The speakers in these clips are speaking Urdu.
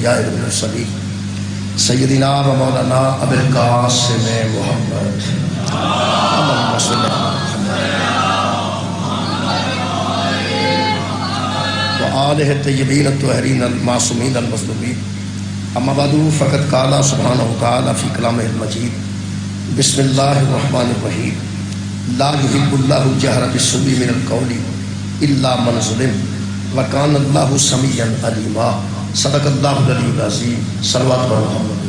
الانبیاء والمرسلین سیدنا و مولانا ابی القاسم محمد اللہم صلی علی محمد وآلہ الطیبین الطاہرین المعصومین المظلومین اما بعد فقد قال سبحانہ وتعالی فی کلامہ المجید بسم اللہ الرحمن الرحیم لا یحب اللہ الجہر بالسوء من القول الا من ظلم وکان اللہ سمیعا علیما صدق اللہ العلی العظیم صلوات بر محمد۔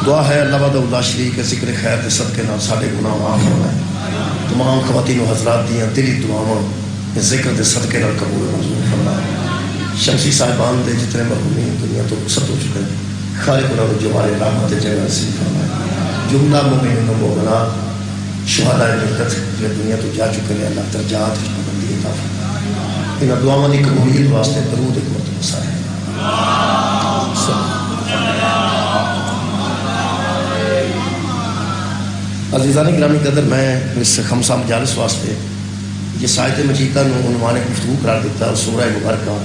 دعا ہے اللہ وحدہ لا شریک کے ذکر خیر کے صدقے نال سارے گناہ معاف فرمائے، تمام خواتین و حضرات دیاں دلی دعاواں ذکر دے صدقے نال قبول منظور فرمائے۔ شمسی صاحبان دے جتنے مرحومین دنیا تو رخصت ہو چکے ہیں، خالق انہوں نے جمال رحمت جگہ نصیب فرمائے۔ جملہ مومنین و مومنات شہداء ملت جو دنیا تو جا چکے ہیں، اللہ درجات کی بلندی عطا فرمائے۔ ان دعاواں دی قبولیت واسطے درود ایک مرتبہ سارے عزیزان گرامی قدر، میں اس خمسہ مجالس واسطے جس آیت مجیدہ نو عنوان گفتگو قرار دیتا ہے سورہ مبارکہ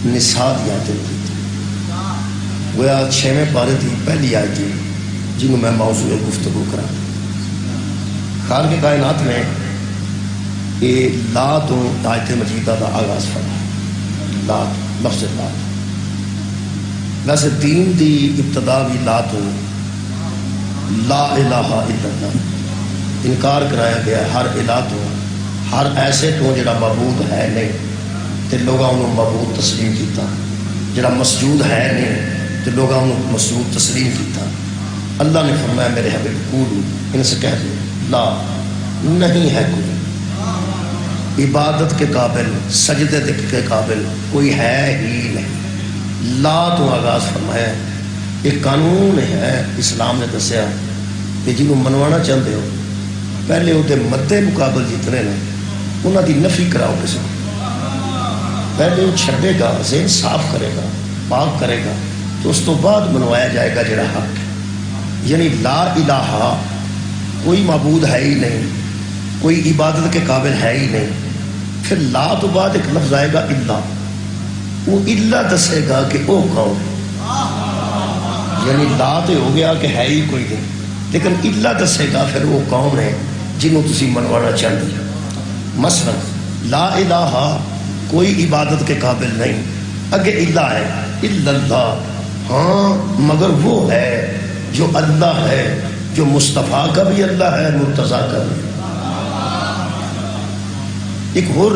نساء دی آیت مجیدہ، گویا 6ویں پارے دی پہلی آیت جنہوں میں موضوع گفتگو قرار دیتا۔ خالق کائنات میں یہ لا تو آیت مجیدہ دا آغاز فرمایا، لا لفظ لا، ویسے دین دی ابتدا بھی لا تو لا الہ الا اللہ، انکار کرایا گیا ہر الہ تو، ہر ایسے تو جڑا معبود ہے نہیں تے لوگاں انہوں معبود تسلیم کیتا، جڑا مسجود ہے نہیں تے لوگاں انہوں مسجود تسلیم کیتا۔ اللہ نے فرمایا میرے حبیب قولوا، ان سے کہہ دو لا، نہیں ہے کوئی عبادت کے قابل، سجدے کے قابل کوئی ہے ہی نہیں۔ لا تو آغاز فرمایا، ایک قانون ہے اسلام نے دسیا کہ جنہوں منوانا چاہتے ہو پہلے وہ مدے مقابل جتنے نے انہوں دی نفی کراؤ کسی کو، پہلے وہ چھڑے گا، ذہن صاف کرے گا، پاک کرے گا، تو اس تو بعد منوایا جائے گا جڑا حق ہے۔ یعنی لا الہ کوئی معبود ہے ہی نہیں، کوئی عبادت کے قابل ہے ہی نہیں، پھر لا تو بعد ایک لفظ آئے گا الا، وہ الا دسے گا کہ او کون، یعنی لا تو ہو گیا کہ ہے ہی کوئی نہیں، لیکن الا دسے گا پھر وہ کون ہے جنہوں تسی منوانا چاہتے ہیں۔ مثلا لا الہ کوئی عبادت کے قابل نہیں، اگے الا ہے الا اللہ، ہاں مگر وہ ہے جو اللہ ہے، جو مصطفیٰ کا بھی اللہ ہے، مرتضیٰ کا بھی۔ ایک اور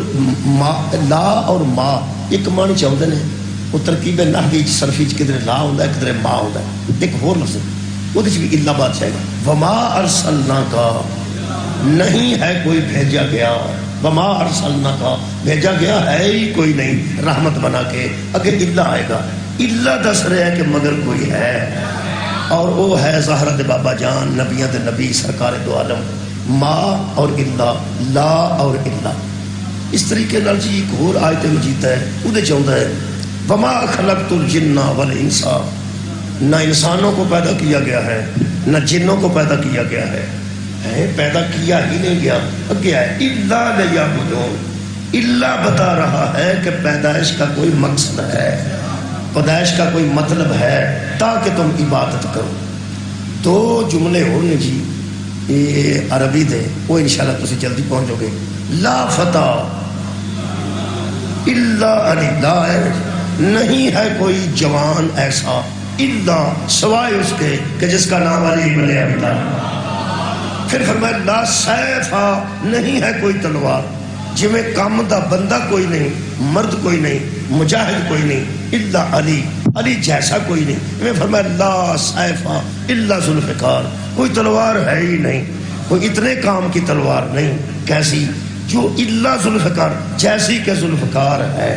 لا اور ما ایک معنی چاہتے ہیں، وہ ترکیب نحوی صرفی کدھر لا ہوتا ہے کدھر ما ہوتا ہے، ایک اور لفظ وہ بھی اللہ بات چاہے گا، وما ارسلناک، نہیں ہے کوئی بھیجا گیا، وما ارسلناک بھیجا گیا ہے ہی کوئی نہیں رحمت بنا کے، اگر اللہ آئے گا، اللہ دس رہے ہے کہ مگر کوئی ہے، اور وہ ہے زہرہ دے بابا جان، نبیاں دے نبی، سرکار دو عالم، ما اور اللہ، لا اور اللہ۔ اس طریقے نال جی ایک اور آیت مجید ہے، وہ دے چاہتا ہے وما خلقت الجن والانس، نہ انسانوں کو پیدا کیا گیا ہے نہ جنوں کو پیدا کیا گیا ہے، پیدا کیا ہی نہیں گیا، اگے ہے الا لیعبدون، الا بتا رہا ہے کہ پیدائش کا کوئی مقصد ہے، پیدائش کا کوئی مطلب ہے تاکہ تم عبادت کرو۔ دو جملے ہونے جی یہ عربی دے، وہ انشاءاللہ تسی جلدی پہنچو گے۔ لا فتح الا علی، لا ہے نہیں ہے کوئی جوان ایسا الا سوائے اس کے کہ جس کا نام علی بن ابی طالب۔ پھر فرمایا لا سیفا، نہیں ہے کوئی تلوار، جویں کام دا بندہ کوئی نہیں، مرد کوئی نہیں، مجاہد کوئی نہیں، الا علی، علی جیسا کوئی نہیں۔ میں فرمایا لا سیفا الا ذوالفقار، کوئی تلوار ہے ہی نہیں، کوئی اتنے کام کی تلوار نہیں، کیسی جو الا ذوالفقار، جیسی کہ ذوالفقار ہے۔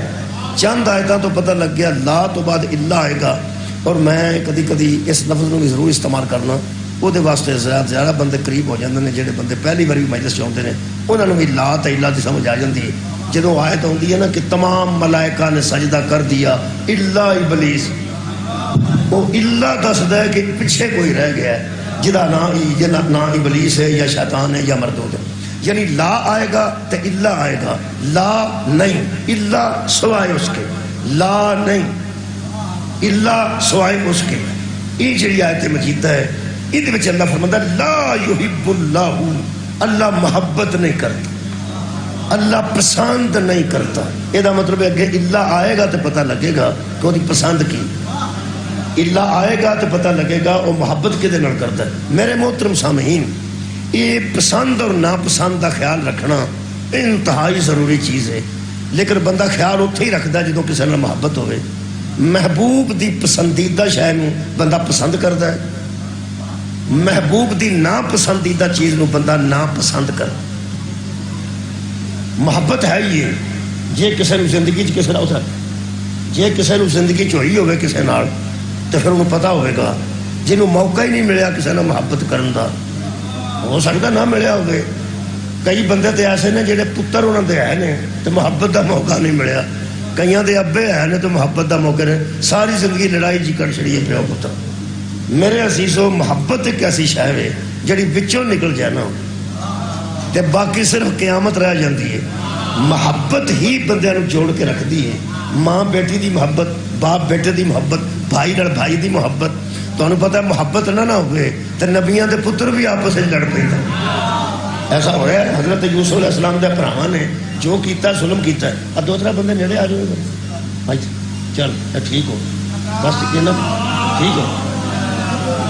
چند آیتاں تو پتہ لگ گیا لا تو بعد الا آئے گا، اور میں کدی کدی اس لفظ کو بھی ضرور استعمال کرنا، وہ واسطے زیادہ بندے قریب ہو جاتے ہیں، جہے بندے پہلی باری مجلس چاہتے ہیں انہوں نے بھی لا تے الا کی سمجھ آ جاتی ہے۔ جدو آیت آتی ہے نا کہ تمام ملائکہ نے سجدہ کر دیا الا ابلیس، وہ الا دسدا ہے کہ پیچھے کوئی رہ گیا ہے جدا نہ ابلیس ہے یا شیطان ہے یا مردود ہے۔ یعنی لا آئے گا تو الا آئے گا، لا نہیں الا سوائے اس کے، لا نہیں الا سوائے اس کے. یہ جڑی آیت مجیدہ ہے یہ اللہ فرماتا ہے لا یحب اللہ، اللہ محبت نہیں کرتا، اللہ پسند نہیں کرتا. یہ مطلب ہے کہ اللہ آئے گا تو پتہ لگے گا کہ وہ پسند کی، اللہ آئے گا تو پتہ لگے گا وہ محبت کدے نال کرتا ہے. میرے محترم سامعین، یہ پسند اور ناپسند کا خیال رکھنا انتہائی ضروری چیز ہے، لیکن بندہ خیال اتنے ہی رکھتا ہے جدوں کسی نال محبت ہوئے. محبوب دی پسندیدہ شے نوں بندہ پسند کرتا ہے، محبوب دی ناپسندیدہ چیز نوں بندہ ناپسند کرتا. محبت ہے یہ جے کسی نوں زندگی کسی نال جے کسی نوں زندگی ہوئی ہوئے کسی نال تو پھر انہوں پتہ ہوئے گا. جنہوں موقع ہی نہیں ملیا کسی نال محبت کرن دا، ہو سکتا نہ ملیا ہوئے. کئی بندے تو ایسے نے جڑے پتر انہوں دے ہے نے تو محبت دا موقع نہیں ملیا، کئیاں دے ابے ہے نے تو محبت دا موقع نے ساری زندگی لڑائی جی کر چھڑی ہے پیو پتر. میرے عزیزو، محبت ایک ایسی شے ہے جڑی وچوں نکل جائے نا تے باقی صرف قیامت رہ جاندی ہے. محبت ہی بندیاں نوں جوڑ کے رکھ دی ہے. ماں بیٹی دی محبت، باپ بیٹے دی محبت، بھائی نال بھائی دی محبت. تانوں پتہ ہے محبت نہ ہوئے تے نبیاں دے پتر بھی آپس وچ لڑ پیندے. ایسا ہو رہا ہے. حضرت یوسف علیہ السلام دے بھراواں نے جو کیتا ظلم کیتا ہے. اب دوسرا بندے نیڑے آ جاؤ بھائی چل ٹھیک ہو بس یہ نا ٹھیک ہو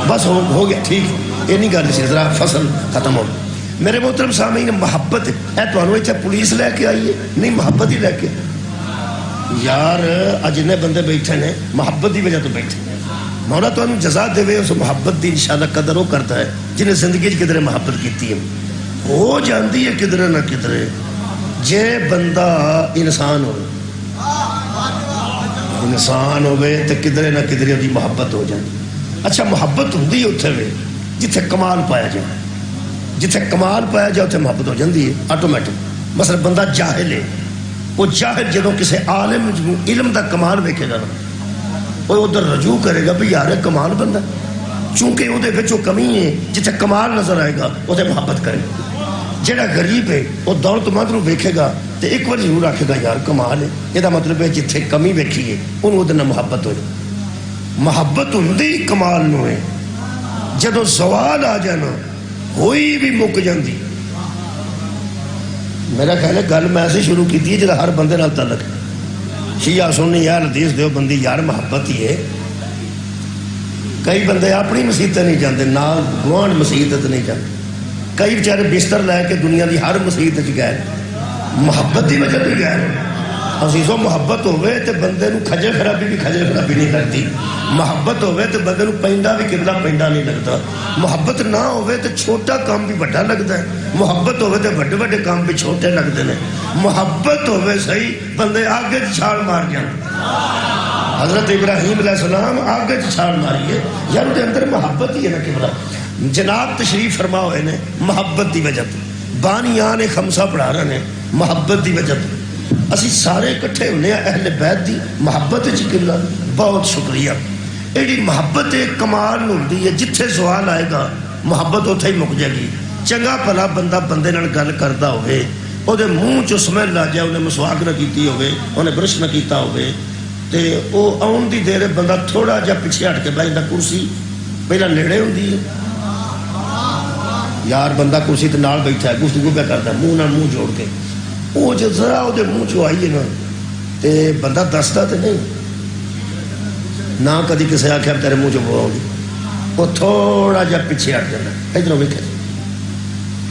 بس ہو گیا ٹھیک ہو. یہ نہیں گل سی ذرا فصل ختم ہو. میرے محترم سامعین، محبت ہے تمہیں اتنے پولیس لے کے آئی ہے نہیں، محبت ہی لے کے. یار جن بندے بیٹھے نے محبت کی وجہ تو بیٹھے. مولا تمہیں جزا دے اس محبت کی انشاءاللہ قدر وہ کرتا ہے جنہیں زندگی کدھر محبت کی ہے. ہو جاتی ہے کدھر نہ کدھر جے بندہ انسان ہو، انسان ہوئے تو کدھر نہ کدھر وہ محبت ہو جاتی. اچھا محبت ہوتی ہے اتنے وے جتھے کمال پایا جائے، جتھے کمال پایا جائے اتنے محبت ہو جاتی ہے آٹومیٹک. مثلا بندہ جاہل ہے، وہ جاہل جدوں کسی عالم علم دا کمال ویکھے گا وہ ادھر رجوع کرے گا بھی یار کمال بندہ، چونکہ وہ کمی ہے. جتھے کمال نظر آئے گا اتنے محبت کرے گا. جہاں غریب ہے وہ دولت مند نوں ویکھے گا تو ایک بار ضرور آکھے گا یار کمال ہے. یہ مطلب ہے جتھے کمی ویکھی ہے انہوں ادھر نہ محبت ہوئے. محبت ہوندی کمال نو ہے، جدو زوال آ جانا ہوئی بھی مک جاندی. میرا خیال ہے گل میں ایسے شروع کی تھی جہاں ہر بندے نال تعلق ہے. شیعہ سنی یار حدیث دیو بندی یار محبت ہی ہے. کئی بندے اپنی مسیحت نہیں جاندے، نال گوانڈ مسیحت نہیں جاندے. کئی بیچارے بستر لے کے دنیا کی ہر مسیحت گئے، محبت کی وجہ بھی گئے. عزیزو محبت ہوئے تو بندے نو کھجے خرابی بھی کھجے خرابی نہیں لگتی. محبت ہوئے تو بندے نو پینڈا بھی قبلہ پینڈا نہیں لگتا. محبت نہ ہوئے تو چھوٹا کام بھی بڑا لگتا ہے. محبت ہوئے تو بڑے بڑے کام بھی چھوٹے لگتے ہیں. محبت ہوئے صحیح بندے آگے چھال مار جائیں. حضرت ابراہیم علیہ السلام آگے چھال ماری ہے یار ان کے اندر محبت ہی ہے نا. قبلہ جناب تشریف فرما ہوئے نے محبت دی وجہ تو. بانیان خمسہ پڑھا رہے ہیں محبت دی وجہ تو. اسی سارے اکٹھے ہونے اہل بیت دی محبت چ قبلہ بہت شکریہ. ایڈی محبت کمال ہوتی ہے جتھے سوال آئے گا محبت اتھے ہی مک جائے گی. چنگا بھلا بندہ بندے نال گل کرتا ہوئے وہ منہ چ سمیل آ جائے، انہیں مسواک نہ کیتی ہوئے، انہیں برش نہ کیتا ہوئے تے وہ آن دی دیر بندہ تھوڑا جا پیچھے ہٹ کے بیٹھتا. کرسی پہلا نیڑے ہوندی ہے یار بندہ کرسی تے نال بیٹھا ہے گفتگو پہ کرتا ہے منہ نال منہ جوڑ کے. وہ جو ذرا وہ منہ چ آئی ہے نا تے بندہ دستا تو نہیں نہ کدی کسی آخیا تیرے منہ چ وہ آؤ گی. وہ تھوڑا جا پیچھے ہٹ جانا ادھر ویکھے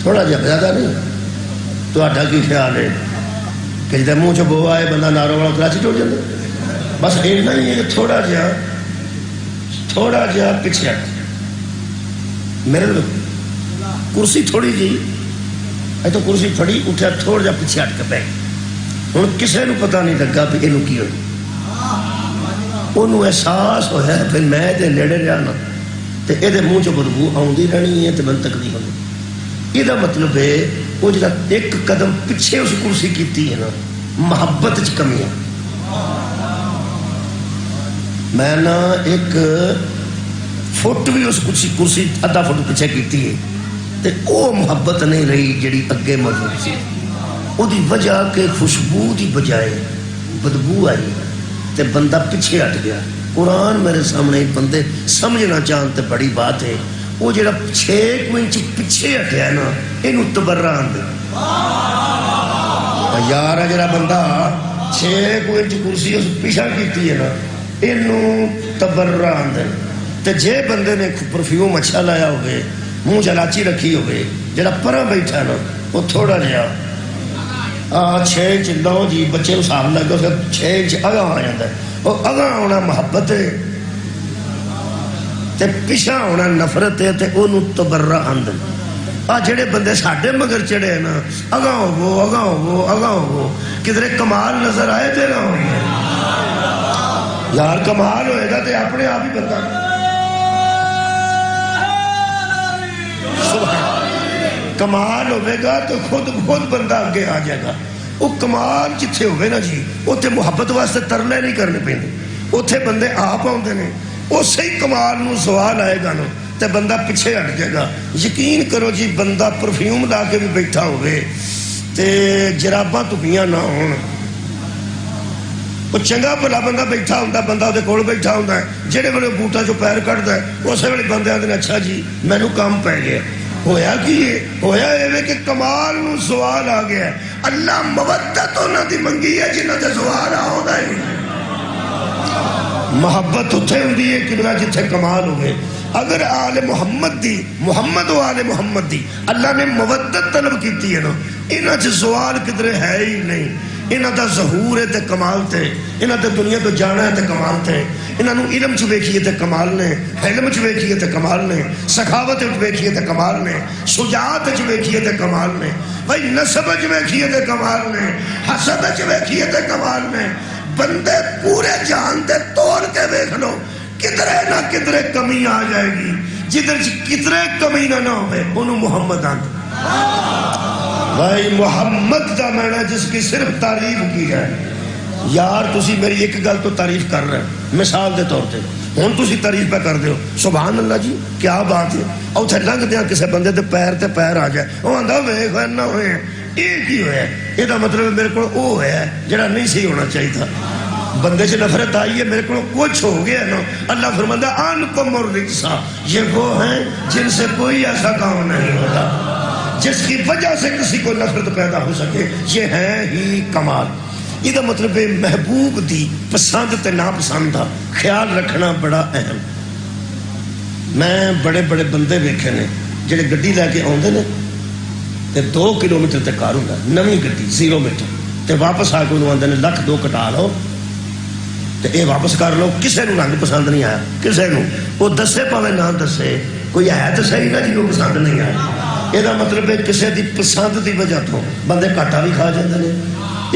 تھوڑا جا زیادہ نہیں. تو کی خیال ہے کہ جب منہ چ بو آئے بندہ نارو والا کراچی ٹوٹ جاتا. بس اتنا ہی ہے تھوڑا جا پیچھے ہٹ. میرے کرسی تھوڑی جی تو کرسی پھڑی اٹھا تھوڑا جا پیچھے ہٹ کے بیٹھ. ہوں کسی کو پتا نہیں لگا بھی یہ کی ہوئی. احساس ہوا پھر میں یہ نیڑے رہا نا تو یہ منہ چ بدبو آتی رہنی ہے تو من تکلیف ہونی. یہ مطلب ہے وہ جا ایک قدم پیچھے اس کرسی کی ہے نا محبت چ کمی ہے. میں نا ایک فٹ بھی اس کرسی ادھا فٹ پیچھے کی ہے تے او محبت نہیں رہی جڑی اگے موجود سی. او دی وجہ کہ خوشبو دی بجائے بدبو آئی تے بندہ پیچھے ہٹ گیا. قرآن میرے سامنے بندے سمجھنا چاہتے بڑی بات ہے. وہ جڑا 6 انچ پیچھے ہٹیا نا یہ تبرہ آندے. یار جڑا بندہ 6 انچ کرسی اس پیچھا کیتی ہے نا یہ تبرہ آندے. تے جے بندے نے پرفیوم اچھا لایا ہوئے منہ چلاچی رکھی ہوئے جڑا پرہ بیٹھا نا وہ تھوڑا جہا 6 انچ لو جی بچے کو صاحب لگا 6 انچ اگاں آ جاتا ہے. وہ اگاں ہونا محبت ہے تے پیچھا ہونا نفرت ہے تے انہوں تبرہ آندن. جڑے بندے ساڈے مگر چڑھے ہیں نا اگاں ہو اگاں ہو اگاں ہو کدھر کمال نظر آئے تے نہ ہوئے یار. کمال ہوئے گا تے اپنے آپ ہی بندہ کمال ہوئے گا تو خود بندہ آگے آ جائے گا. وہ کمال جتھے ہوئے نا جی اتنے محبت واسطے ترلے نہیں کرنے پیندے. اتنے بندے آپ آتے ہیں اسی کمال نو سوال آئے گا نا تے بندہ پیچھے ہٹ جائے گا. یقین کرو جی بندہ پرفیوم لا کے بھی بیٹھا ہوئے تے جراباں تپیاں نہ ہون وہ چنگا بھلا بندہ بیٹھا ہوتا بندہ وہ کول بیٹھا ہوتا ہے جہے ویلے بوٹا چو پیر کٹتا ہے اسی ویلے بندے آتے اچھا جی مینو کام پی گیا. ہویا کی ہویا ایویں کہ کمال نو سوال آ گیا. اللہ مودت انہاں دی منگی ہے جنہاں تے سوال آਉਂدا ہے. محبت اتھے ہوندی ہے کہ جتھے کمال ہوئے. اگر آل محمد دی محمد و آل محمد دی اللہ نے مودت طلب کیتی ہے نا انہاں چ سوال کدھر ہے ہی نہیں. انہاں دا ظہور ہے تے کمال تے انہاں تے دنیا تو جانا ہے تے کمال تے انہاں نو علم چ ویکھیے تے کمال نے حلم چ ویکھیے تے کمال نے سخاوت چ ویکھیے تے کمال نے شجاعت چ ویکھیے تے کمال نے بھائی نسب چ ویکھیے تے کمال نے حسد چ ویکھیے تے کمال نے. بندے پورے جہان تے توڑ کے ویکھ لو کدھرے نہ کدھرے کمی آ جائے گی. جدھر کدھرے کمی نہ ہوئے انہوں محمد آتا. بھائی محمد دا معنی جس کی صرف تعریف کی جائے. یار تسی میری ایک گل تو تعریف کر رہے ہیں مثال دے طور پہ ہوں تسی تعریف پہ کر دیو سبحان اللہ جی کیا بات ہے. اور اتنے لنگ دیا کسی بندے تے پیر آ جائے وہ آدھا ویخ نہ ہوئے یہ کی ہوا ہے. یہ مطلب میرے کو وہ ہوا ہے جڑا نہیں صحیح ہونا چاہیے تھا. بندے سے نفرت آئی ہے میرے کو کچھ ہو گیا نا. اللہ فرماتا ہے انکم الرجسا یہ وہ ہیں جن سے کوئی ایسا کام نہیں ہوتا جس کی وجہ سے کسی کو نفرت پیدا ہو سکے. یہ ہے ہی کمال. یہ مطلب ہے محبوب دی پسند تے ناپسند دا خیال رکھنا بڑا اہم. میں بڑے بڑے بندے ویکھے نے جڑے گڈی لے کے آندے نے تے 2 کلومیٹر تے کار ہوندا نویں گڈی 0 میٹر تے واپس آ کے انہوں آندے نے 1,00,000 کٹا لو تے اے واپس کر لو. کسے نو رنگ پسند نہیں آیا کسے نو وہ دسے پاوے نہ دسے کوئی ہے تو صحیح نا جنوں پسند نہیں آیا. یہ مطلب ہے کسی دی پسند دی وجہ تو بندے گھاٹا بھی کھا جاندے نے.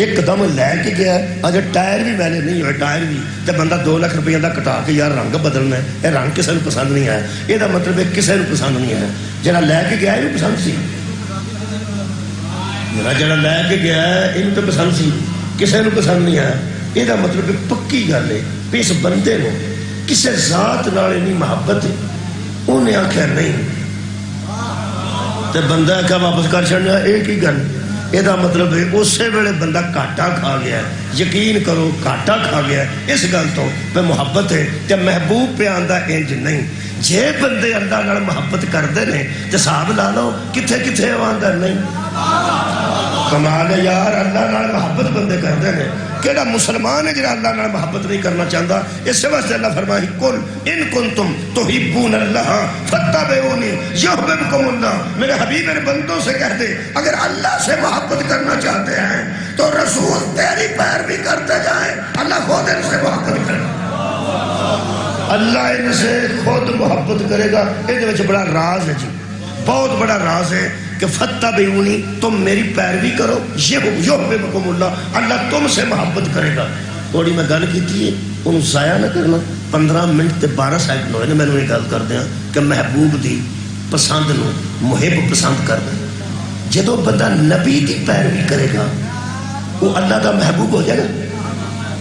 ایک دم لے کے گیا اگر ٹائر بھی میں نے نہیں ہوئے ٹائر بھی تو بندہ 2 لاکھ روپیہ دا کٹا کے یار رنگ بدلنا ہے یہ رنگ کسی نے پسند نہیں آیا. یہ مطلب ہے کسی نے پسند نہیں آیا. جڑا لے کے گیا یہ پسند سی جڑا لے کے گیا یہ تو پسند سی کسی نے پسند نہیں آیا. یہ مطلب پکی گل ہے کہ اس بندے کو کسی ذات نال نہیں محبت ہے. انہیں آخیا نہیں تو بندہ کیا واپس کر چڑھنا ایک ہی گل. یہ مطلب ہے اسی ویلے بندہ گھاٹا کھا گیا ہے. یقین کرو گھاٹا کھا گیا ہے اس گل تو پہ محبت ہے تے محبوب پہ آندا انج نہیں. جے بندے اللہ نال محبت کرتے ہیں تو حساب لا لو کتھے کتھے آندا نہیں. کمال ہے یار اللہ نال محبت بندے کرتے ہیں. کیڑا مسلمان ہے جڑا اللہ نال محبت نہیں کرنا چاہتا. اس واسطے اللہ فرمائی قل ان کنتم تحبون اللہ فاتبعونی یحببکم اللہ. میرے حبیب میرے بندوں سے کہہ دے اگر اللہ سے محبت کرنا چاہتے ہیں تو رسول تیری پیروی کرتے جائیں اللہ خود ان سے محبت کرے. اللہ ان سے خود محبت کرے گا. یہ بڑا راز ہے جی بہت بڑا راز ہے کہ فاتبعونی تم میری پیروی کرو یحببکم اللہ اللہ تم سے محبت کرے گا. تھوڑی میں گل کی تھی انہوں ضائع نہ کرنا. 15 منٹ تے 12 سیکنڈ ہوئے میں نے یہ گل کر دیا کہ محبوب دی پسند نو محب پسند کرنا. جدو بندہ نبی دی پیروی کرے گا وہ اللہ کا محبوب ہو جائے گا.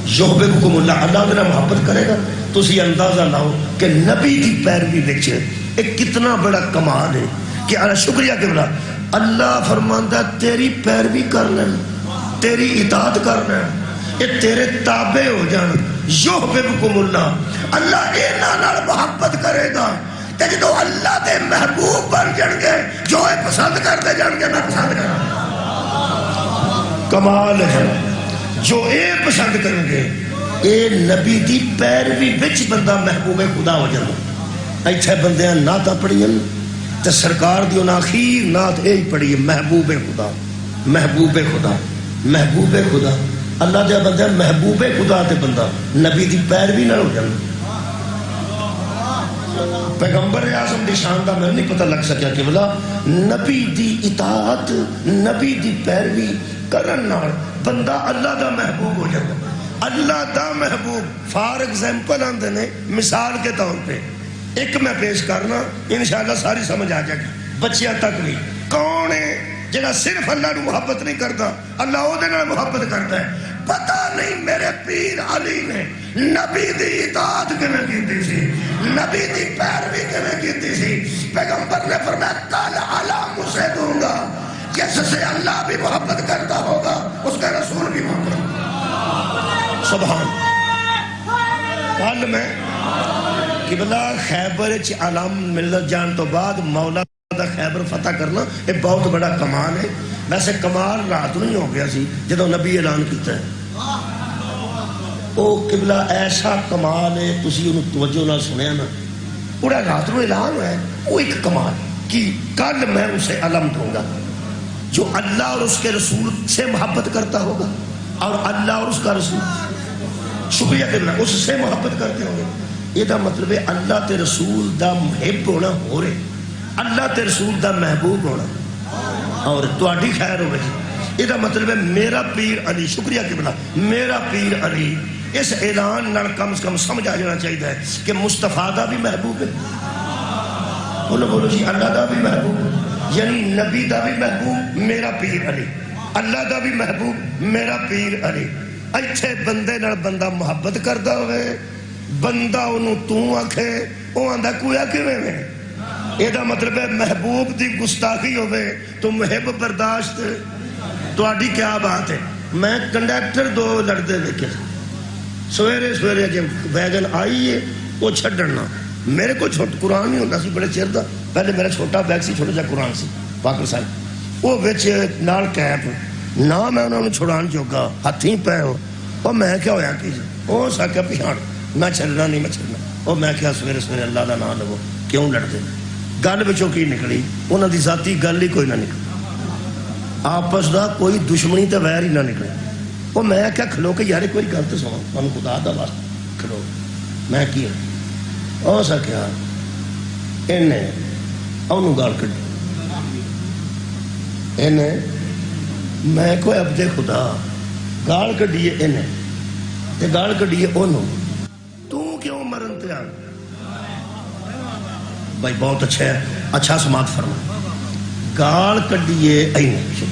یحببکم اللہ اللہ میرا محبت کرے گا. تسی اندازہ لاؤ کہ نبی دی پیروی وچ ایک کتنا بڑا کمال ہے کہ شکریہ قبلہ اللہ فرماندا تیری پیروی کر لین تیری اطاعت کرنا یہ تیرے تابع ہو جان یحببکم اللہ اللہ انہاں نال محبت کرے گا تے جدوں اللہ دے محبوب بن جان گے جو اے پسند کرتے جان گے میں پسند کراں کمال ہے جو اے پسند کریں گے اے نبی دی پیروی وچ بندہ محبوب خدا ہو جاتا ایتھے بندیاں نعت پڑھیاں تے سرکار دی انہاں اخیر نعت اے پڑھی ہے محبوب خدا محبوب خدا محبوب خدا اللہ دے بندہ محبوب خدا تے بندہ نبی دی پیروی نہ ہو جانا پیغمبر اعظم دی شان دا میں نہیں پتہ لگ سکیا کہ بلا نبی دی اطاعت نبی دی پیروی کرن نال بندہ اللہ دا محبوب ہو جاتا اللہ دا محبوب فار ایگزامپل آندے نے مثال کے طور پہ ایک میں پیش کرنا انشاءاللہ ساری سمجھ آ جائے گی بچیاں تک بھی کون ہے جنہا صرف اللہ نو محبت نہیں کرتا اللہ او دے نال محبت کرتا ہے پتہ نہیں میرے پیر علی نے نبی دی اطاعت کیویں کیتی سی نبی دی پیروی کیویں کیتی سی پیغمبر نے فرمایا کل علام اسے دوں گا جس سے اللہ بھی محبت کرتا ہوگا اس کا رسول بھی محبت سبحان کل میں قبلہ خیبر چ علام ملت جان تو بعد مولا دا خیبر فتح کرنا یہ بہت بڑا کمال ہے ویسے کمال رات نہیں ہو گیا سی جدو نبی اعلان کیتا ہے او قبلہ ایسا کمال ہے تسی انہوں توجہ نہ سنیا نا پورا رات نو اعلان ہے وہ ایک کمال کہ کل میں اسے علم دوں گا جو اللہ اور اس کے رسول سے محبت کرتا ہوگا اور اللہ اور اس کا رسول شکریہ قبلہ اس سے محبت کرتے ہوں گے یہ دا مطلب ہے اللہ تے رسول دا محب ہونا ہو رہے اللہ تے رسول دا محبوب ہونا اور تواڈی خیر ہوے یہ دا مطلب ہے میرا پیر علی شکریہ قبلہ میرا پیر علی اس اعلان نال کم از کم سمجھ آ جانا چاہیے کہ مصطفیٰ دا بھی محبوب ہے بولو جی اللہ دا بھی محبوب یعنی نبی دا بھی محبوب میرا پیر علی اللہ دا بھی محبوب میرا پیر علی ایتھے بندے نال بندہ محبت کردا ہوئے بندہ انہوں تو آکھے وہ آندہ کویا کیویں میں یہ دا مطلب ہے محبوب دی گستاخی ہوئے تو محب برداشت تو آڈی کیا بات ہے میں کنڈیکٹر دو لڑتے دیکھے سویرے سویرے جب ویگن آئی ہے وہ چھڑنا میرے کو قرآن نہیں ہوتا سی بڑے چیر دا پہلے میرا چھوٹا بیگ سی چھوٹا جا قرآن سی پاکر صاحب وہ بچ نال کیپ نہ میں انہوں نے چھڑان چوکا ہاتھی پہ ہو اور میں کیا ہویا کی وہ ساکیا پیان میں چھلنا نہیں میں چھلنا اور میں کیا سویرے سویرے اللہ دا نام لگو کیوں لڑتے گل بچوں کی نکلی انہوں دی ذاتی گل ہی کوئی نہ نکلی آپس دا کوئی دشمنی تے ویر ہی نہ نکلے وہ میں کیا کھلو کہ یارے کوئی گل تو سنا انہوں خدا دا واسطہ کھلو میں کیا او سا کیا انہیں انہوں گال کڑی انہیں میں کوئی عبد خدا گال کڑیے انہیں تے گال کڑیے انہوں تو کیوں مرن تے آن بھائی بہت اچھا ہے اچھا سماعت فرما گال کڈیے اینے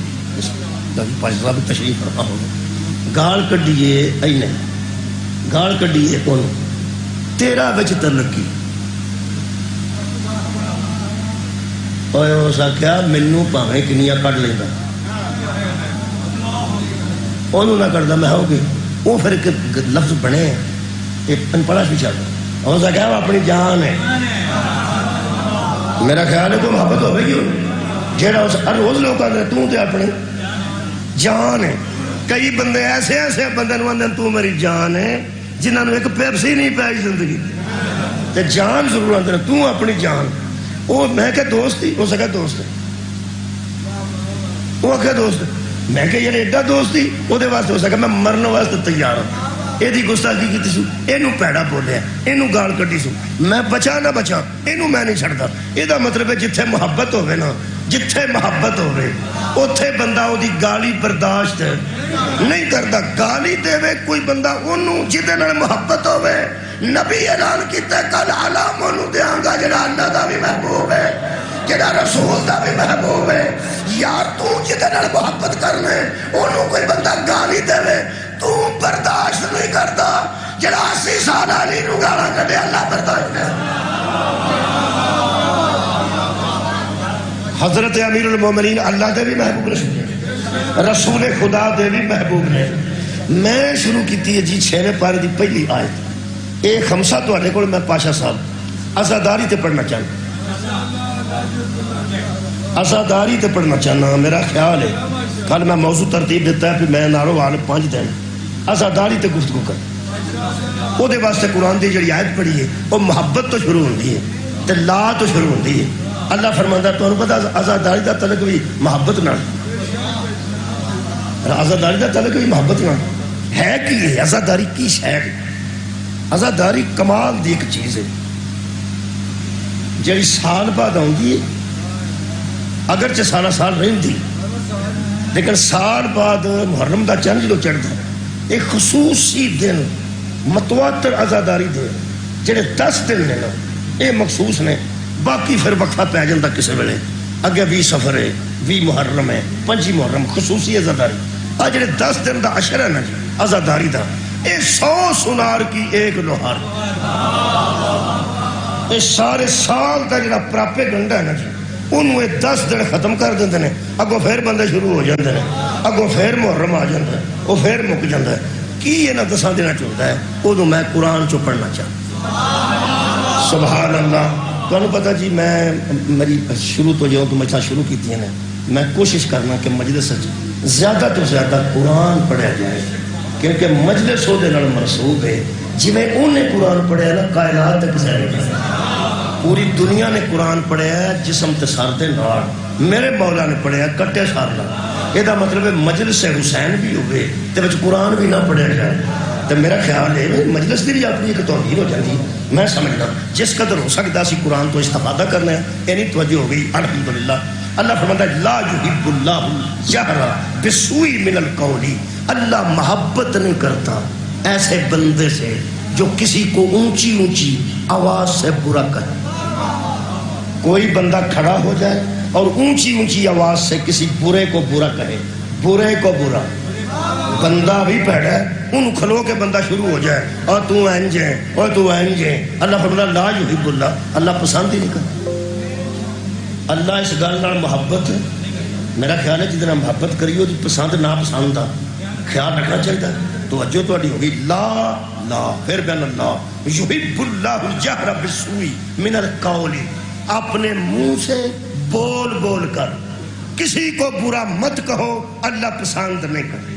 پاس صاحب تشریف فرما ہوگا گال کڈیے اینے گال کڈیے انہوں تیرا بچ تلقی اوے ہو سا کیا منو پاویں کنیا کٹ لینا انہوں نہ کردہ میں ہوگی وہ پھر ایک لفظ بنے ایک پڑھا بھی چاہتا ہو سا کیا وہ اپنی جان ہے میرا خیال ہے کوئی محبت ہوئے گی جیڑا اس ہر روز لوگ آتے تو تے اپنی جان ہے کئی بندے ایسے ایسے بندے نواندے تو میری جان ہے جنہوں نے ایک پیپسی نہیں پائی زندگی تے جان ضرور آتے تو اپنی جان وہ میں کہ دوست تھی وہ سکا دوست ہے وہ کہ دوست میں کہ یہ ایڈا دوست تھی وہ دے واسطے ہو سکا میں مرنے واسطے تیار ہوں یہ دی گستاخی کی سو اینو پیڑا بولیا اینو گال کٹی سو میں بچا نہ بچا اینو میں نہیں چھڑتا یہ دا مطلب ہے جتھے محبت ہوئے نا جتھے محبت ہوئے اتھے بندہ وہ دی گالی برداشت نہیں کرتا گالی دے وے کوئی بندہ انہوں جدے نال محبت ہوئے نبی اعلان کیتا ہے کل علام انہوں دیاں گا جڑا اللہ دا بھی محبوب ہے جڑا رسول دا بھی محبوب ہے یار تو جدے نال محبت کرنے انہوں کوئی بندہ گالی دے وے تو برداشت نہیں کرتا جڑا 80 سال علی نو گالا کڈے اللہ برداشت ہے حضرت امیر المومنین اللہ دے بھی محبوب نے، رسول خدا دے بھی محبوب نے. میں شروع کی جی 6 پارے دی پہلی آیت. اے خمسہ تو آنے کو میں پاشا صاحب عزاداری تے پڑھنا چاہنا، عزاداری تے پڑھنا چاہنا. میرا خیال ہے کل میں موضوع ترتیب دیتا ہے کہ میں نارو والے 5 دن عزاداری تے گفتگو کر. وہ دے واسطے قرآن دی جڑی آیت پڑھی ہے وہ محبت تو شروع ہوندی ہے تے لا تو شروع ہوندی ہے. اللہ فرماندا ہے تانوں پتہ عزاداری دا تعلق بھی محبت نال، عزاداری دا تعلق بھی محبت نال ہے. کی ہے عزاداری کی شے ہے؟ عزاداری کمال دی ایک چیز ہے جڑی سال بعد آندی ہے، اگرچہ سالہ سال رہندی لیکن سال بعد محرم دا چند جو چڑھتا ہے ایک خصوصی دن متواتر عزاداری دے جڑے 10 دن نے نا یہ مخصوص نے، باقی پھر وقفہ پہ جاندہ کسی ویلے اگے 20 سفر ہے 20 محرم ہے 5 محرم خصوصی عزاداری. آج جڑے 10 دن دا عشر ہے نا جی عزاداری دا اے 100 سنار کی ایک لوہار. اے سارے سال دا جڑا پراپے گنڈا ہے نا جی انہوں اے 10 دن ختم کر دیندے نے، اگو پھر بندے شروع ہو جاندے نے، اگو پھر محرم آ جاندہ ہے وہ پھر مک جاندہ ہے. کی یہ نہ 10 دن چلتا ہے وہ میں قرآن چو پڑھنا چاہتا. سبحان اللہ. تو انہوں پتا جی میں میری شروع تو جو مجھا شروع کی تھی میں کوشش کرنا کہ مجلس زیادہ تو زیادہ قرآن پڑھا جائے کیونکہ مجلس ہو دے نال مرسوب ہے. جی میں انہیں قرآن پڑھا ہے نا کائنات تک زیادہ پوری دنیا نے قرآن پڑھا ہے جسم تے سر دے نال. میرے مولا نے پڑھا ہے کٹے سار نال. یہ مطلب ہے مجلس حسین بھی ہوئے تے وچ قرآن بھی نہ پڑھا جائے تو میرا خیال ہے مجلس دی بھی اپنی ایک توہین ہو جاتی. میں سمجھتا جس قدر ہو سکتا اسی قرآن تو استفادہ کرنا ہے یعنی توجہ ہو گئی. الحمدللہ. اللہ فرماتا ہے لا یحب اللہ الجہر بالسوء من القول. اللہ محبت نہیں کرتا ایسے بندے سے جو کسی کو اونچی اونچی آواز سے برا کہے. کوئی بندہ کھڑا ہو جائے اور اونچی اونچی آواز سے کسی برے کو برا کہے، برے کو برا. بندہ بھی پیڑا ہے ان کھلو کے بندہ شروع ہو جائے اور تو اینج ہے اور تو اینج ہے. اللہ فرماتا لا یحب اللہ، اللہ پسند ہی نہیں کرتا. اللہ اس گل نال محبت ہے. میرا خیال ہے جتنا محبت کری ہو پسند نہ پسند کا خیال رکھنا چاہیے. توجہ تہاڈی ہوگی. لا لا پھر بین اللہ یحب اللہ الجہر بالسوء من القول. اپنے منہ سے بول بول کر کسی کو برا مت کہو، اللہ پسند نہیں کرتا.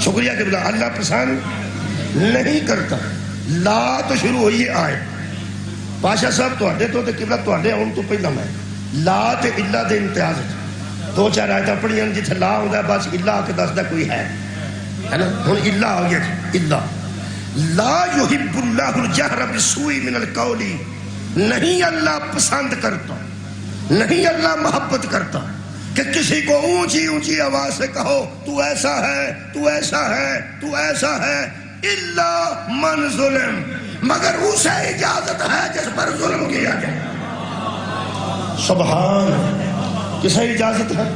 شکریہ کہ بلا اللہ پسند نہیں کرتا. لا تو شروع ہوئی ہے آئے پاشا صاحب تو قبلہ تو ان تو پہلا میں لا تے اللہ دے امتیاز 2-4 آیتاں پڑھی ہیں جتھے لا ہوتا ہے بس اللہ کے دستا کوئی ہے نا. ہن اللہ آ گیا اللہ. لا یحب اللہ الجہر بالسوء من القول. نہیں اللہ پسند کرتا، نہیں اللہ محبت کرتا کہ کسی کو اونچی اونچی آواز سے کہو تو ایسا ہے تو ایسا ہے تو ایسا ہے. الا من ظلم، مگر اسے اجازت ہے جس پر ظلم کیا جائے. سبحان. کسے اجازت ہے؟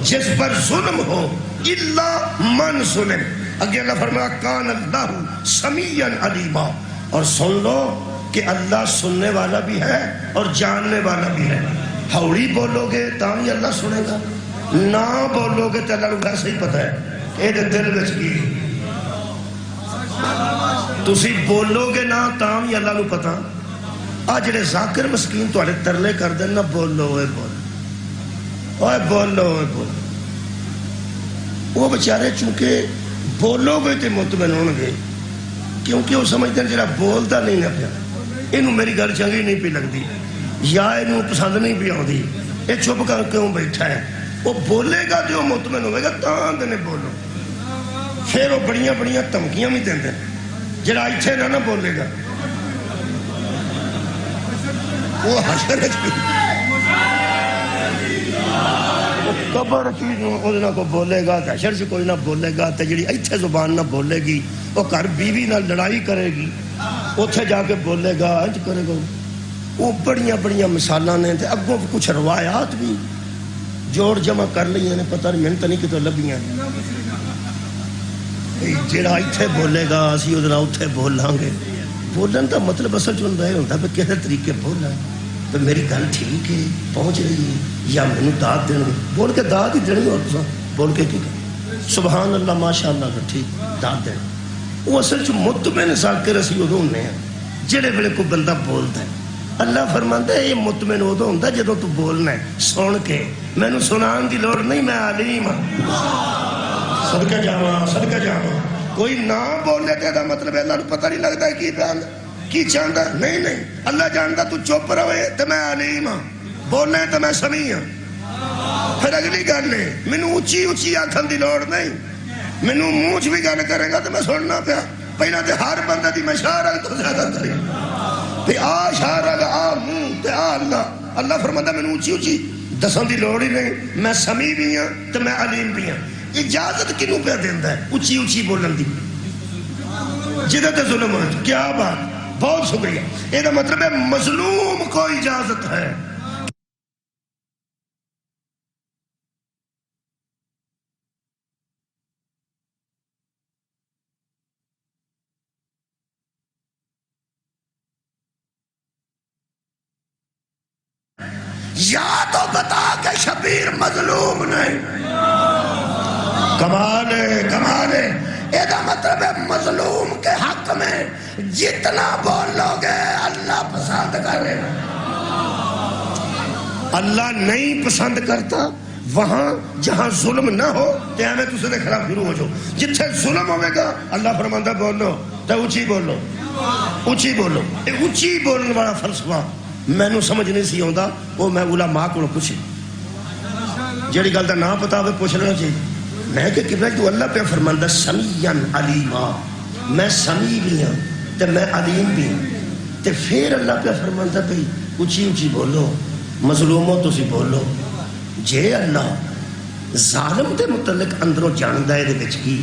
جس پر ظلم ہو. الا من ظلم. اگے اللہ فرمایا کان اللہ سمیعا علیما. اور سن لو کہ اللہ سننے والا بھی ہے اور جاننے والا بھی ہے. ہوڑی بولو گے تاں ہی اللہ سنے گا، نہ بولو گے تو اللہ کو ویسے ہی پتہ ہے کہ یہ دل وچ کی. تسی بولو گے نہ تاں ہی اللہ کو پتہ. آ جڑے ذاکر مسکین تہاڈے ترلے کر دین نہ بولو اوے بولو اوے بولو اوے بولو. وہ بیچارے چونکہ بولو گے تو مطمئن ہون گے کیونکہ وہ سمجھتے ہیں جڑا بولتا نہیں نہ پیا اینوں میری گل چنگی نہیں پی لگتی یا اینوں پسند نہیں پی آتی یہ چپ کر کیوں بیٹھا ہے. وہ بولے گا جو مطمئن ہوئے گا تاں دے بولو. پھر وہ بڑیاں بڑیاں دھمکیاں بھی دیں جڑا ایتھے نہ بولے گا وہ حشر قبر کی کو بولے گا حشر سے کوئی نہ بولے گا تو جڑی ایتھے زبان نہ بولے گی وہ گھر بیوی نہ لڑائی کرے گی اتھے جا کے بولے گا انج کرے گا. وہ بڑیاں بڑیاں مثالاں نے تے اگوں کچھ روایات بھی جوڑ جمع کر لئی نے پتہ نہیں محنت نہیں کتوں لبیاں. جڑا ایتھے بولے گا اسی ادھر اتھے بولاں گے. بولن دا مطلب اصل چ ہوندا ہے کہ کس طریقے بولنا تو میری گل ٹھیک ہے پہنچ رہی ہے یا مینوں داد دین گے؟ بول کے داد ہی دینی اور تساں بول کے کی سبحان اللہ ماشاء اللہ ٹھیک داد دین. وہ اصل چ مطمئن ذاکر اسی ادو ہونے ہیں جہے ویلے کوئی بندہ بولتا ہے. اللہ فرماندا ہے یہ مطمئن ادو ہوندا جدوں تو بولنا ہے سن کے مینوں سنان دی لوڑ نہیں میں علیم ہاں. صدقہ جاواں کوئی نہ بولے تے دا مطلب اللہ نوں پتہ نہیں لگدا کی بیان کی چاہتا نہیں نہیں اللہ جانتا تو چپ رہے تو میں علیم ہاں بولنے تو میں سمیع ہاں. پھر اگلی گل ہے مینوں اچھی اچھی آکھن دی لوڑ نہیں مینوں منہ چ بھی گل کرے گا تو میں سننا پیا پہلا تے ہر بندہ دی میں شاہ رگ تو زیادہ کرے تے آ شاہ رگ آ منہ تے آ اللہ. اللہ فرماتا مینوں اچھی اچھی دسن دی لوڑ ہی نہیں میں سمیع بھی ہاں تو میں علیم بھی ہاں. اجازت کنوں پہ دیندا ہے اچھی اچھی بولن دی جدے تے ظلم ہو کیا بات. بہت شکریہ. یہ مطلب ہے مظلوم کو اجازت ہے. یا تو بتا کہ شبیر مظلوم نہیں. کمال ہے کمال ہے. یہ مطلب ہے مظلوم کے حق میں جتنا بولو گے اللہ پسند کرے. اللہ نہیں پسند کرتا وہاں جہاں ظلم نہ ہو تو ہمیں تُسے دے خلاف شروع ہو جاؤ. جتھے ظلم ہوئے گا اللہ فرماندہ بولو تو اچھی بولو اچھی بولو. اچھی بولنے والا فلسفہ میں نو سمجھ نہیں سی آندا وہ میں علماء کو پوچھے جیڑی گل دا نہ پتا ہوئے پوچھنا چاہیے. میں کہ قبلہ تو اللہ پہ فرماندہ سمیعاً علیما میں سمیع بھی ہوں تو میں علیم بھی ہوں. تو پھر اللہ پہ فرماندہ بھئی اچھی اچھی بولو مظلوموں تو سی بولو. جے اللہ ظالم دے متعلق اندروں جاندہ ہے دے بچ کی